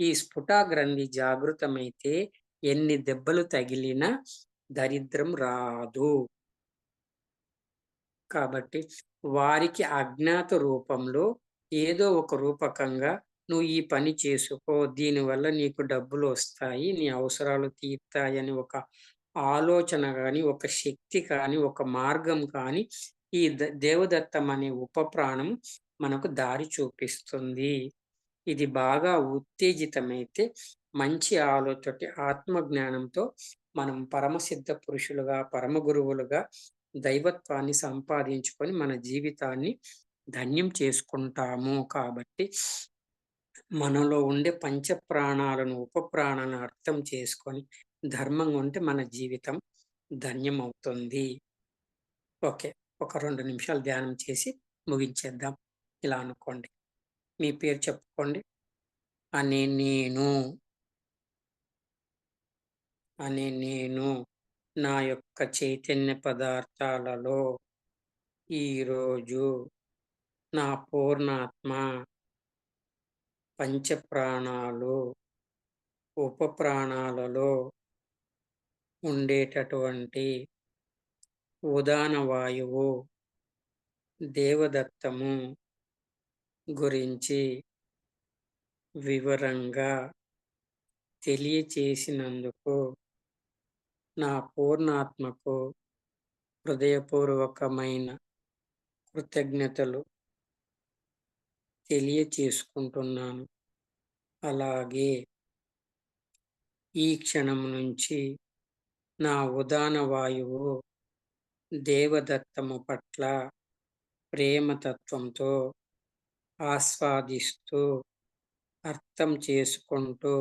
ఈ స్ఫుటా గ్రంథి జాగృతమైతే ఎన్ని దెబ్బలు తగిలినా దరిద్రం రాదు. కాబట్టి వారికి అజ్ఞాత రూపంలో ఏదో ఒక రూపకంగా నువ్వు ఈ పని చేసుకో. దీనివల్ల నీకు డబ్బులొస్తాయి. నీ అవసరాలు తీరుతాయని ఒక ఆలోచన గాని, ఒక శక్తి కానీ, ఒక మార్గం కానీ ఈ దేవదత్తం అనే ఉపప్రాణం మనకు దారి చూపిస్తుంది. ఇది బాగా ఉత్తేజితమైతే మంచి ఆలోచనతోటి ఆత్మజ్ఞానంతో మనం పరమసిద్ధ పురుషులుగా, పరమ గురువులుగా దైవత్వాన్ని సంపాదించుకొని మన జీవితాన్ని ధన్యం చేసుకుంటాము. కాబట్టి మనలో ఉండే పంచ ప్రాణాలను, ఉప ప్రాణాలను అర్థం చేసుకొని ధర్మంగా ఉంటే మన జీవితం ధన్యమవుతుంది. ఓకే. ఒక 2 నిమిషాలు ధ్యానం చేసి ముగించేద్దాం. ఇలా అనుకోండి. మీ పేరు చెప్పుకోండి. అనే నేను, అనే నేను నా యొక్క చైతన్య పదార్థాలలో ఈరోజు నా పూర్ణాత్మ పంచప్రాణాలు, ఉప ప్రాణాలలో ఉండేటటువంటి ఉదాన వాయువు దేవదత్తము గురించి వివరంగా తెలియచేసినందుకు నా పూర్ణాత్మకు హృదయపూర్వకమైన కృతజ్ఞతలు తెలియచేసుకుంటున్నాను. అలాగే ఈ క్షణం నుంచి నా ఉదాన వాయువు దేవదత్తము పట్ల ప్రేమతత్వంతో ఆస్వాదిస్తూ, అర్థం చేసుకుంటూ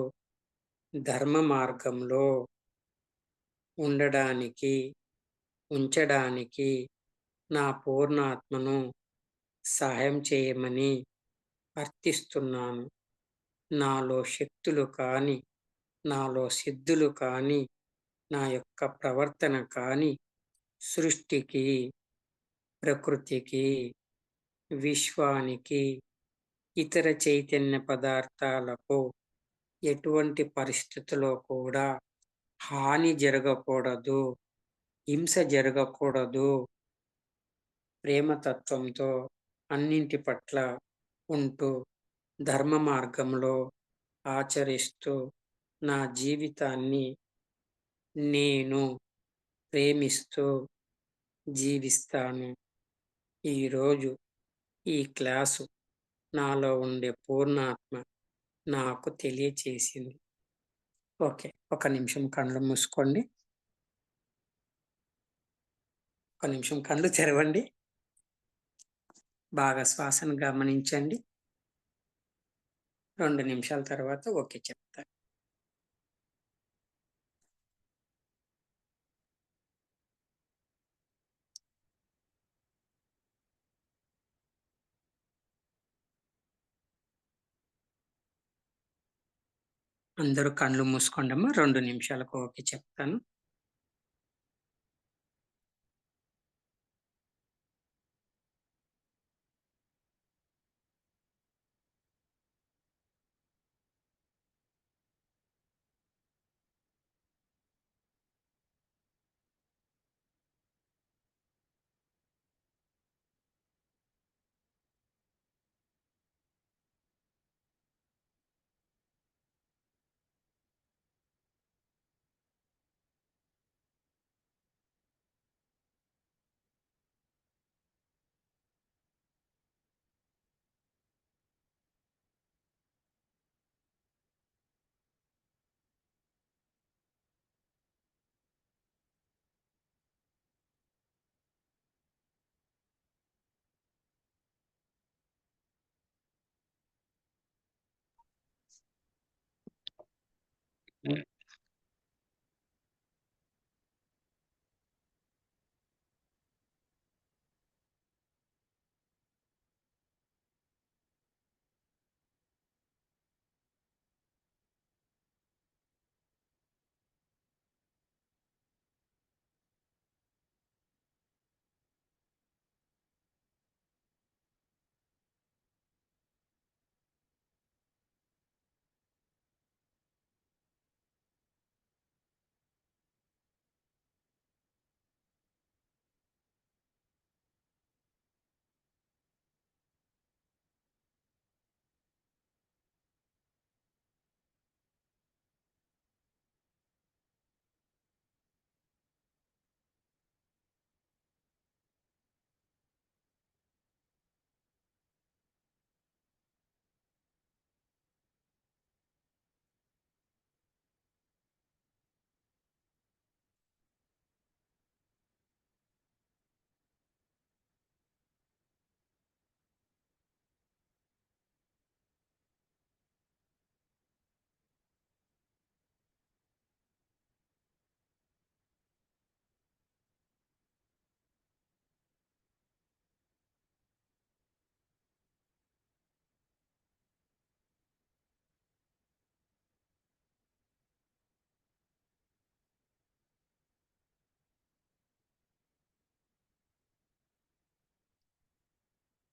ధర్మ మార్గంలో ఉండడానికి, ఉంచడానికి నా పూర్ణాత్మను సహాయం చేయమని అర్థిస్తున్నాను. నాలో శక్తులు కానీ, నాలో సిద్ధులు కానీ, నా యొక్క ప్రవర్తన కానీ సృష్టికి, ప్రకృతికి, విశ్వానికి, ఇతర చైతన్య పదార్థాలకు ఎటువంటి పరిస్థితిలో కూడా హాని జరగకూడదు, హింస జరగకూడదు. ప్రేమతత్వంతో అన్నింటి పట్ల ఉంటూ ధర్మ మార్గంలో ఆచరిస్తూ నా జీవితాన్ని నేను ప్రేమిస్తూ జీవిస్తాను. ఈరోజు ఈ క్లాసు నాలో ఉండే పూర్ణాత్మ నాకు తెలియచేసింది. ఓకే. ఒక నిమిషం కళ్ళు మూసుకోండి. ఒక నిమిషం కళ్ళు తెరవండి. బాగా శ్వాసను గమనించండి. 2 నిమిషాల తర్వాత ఓకే చెప్తాను. అందరూ కళ్ళు మూసుకోండమ్మా. 2 నిమిషాలకు ఓకే చెప్తాను.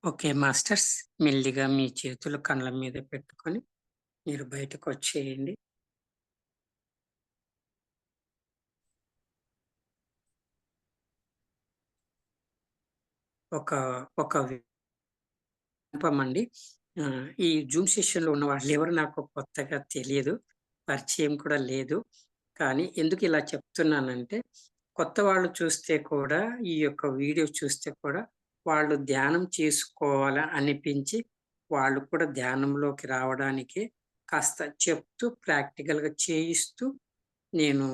Okay masters. మెల్లిగా మీ చేతులు కళ్ళ మీద పెట్టుకొని మీరు బయటకొచ్చేయండి. ఒక ఒక విన్నపమండి. ఈ జూమ్ సెషన్‌లో ఉన్న వాళ్ళెవరు నాకు కొత్తగా తెలియదు. పరిచయం కూడా లేదు. కానీ ఎందుకు ఇలా చెప్తున్నానంటే, కొత్త వాళ్ళు చూస్తే కూడా ఈ యొక్క వీడియో చూస్తే కూడా వాళ్ళు ధ్యానం చేసుకోవాలా అనిపించి, వాళ్ళు కూడా ధ్యానంలోకి రావడానికి కాస్త చెప్తూ ప్రాక్టికల్‌గా చేయిస్తూ నేను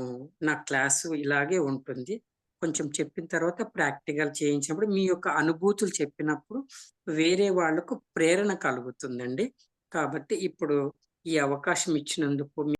నా క్లాసు ఇలాగే ఉంటుంది. కొంచెం చెప్పిన తర్వాత ప్రాక్టికల్ చేయించినప్పుడు మీ యొక్క అనుభూతులు చెప్పినప్పుడు వేరే వాళ్ళకు ప్రేరణ కలుగుతుందండి. కాబట్టి ఇప్పుడు ఈ అవకాశం ఇచ్చినందుకు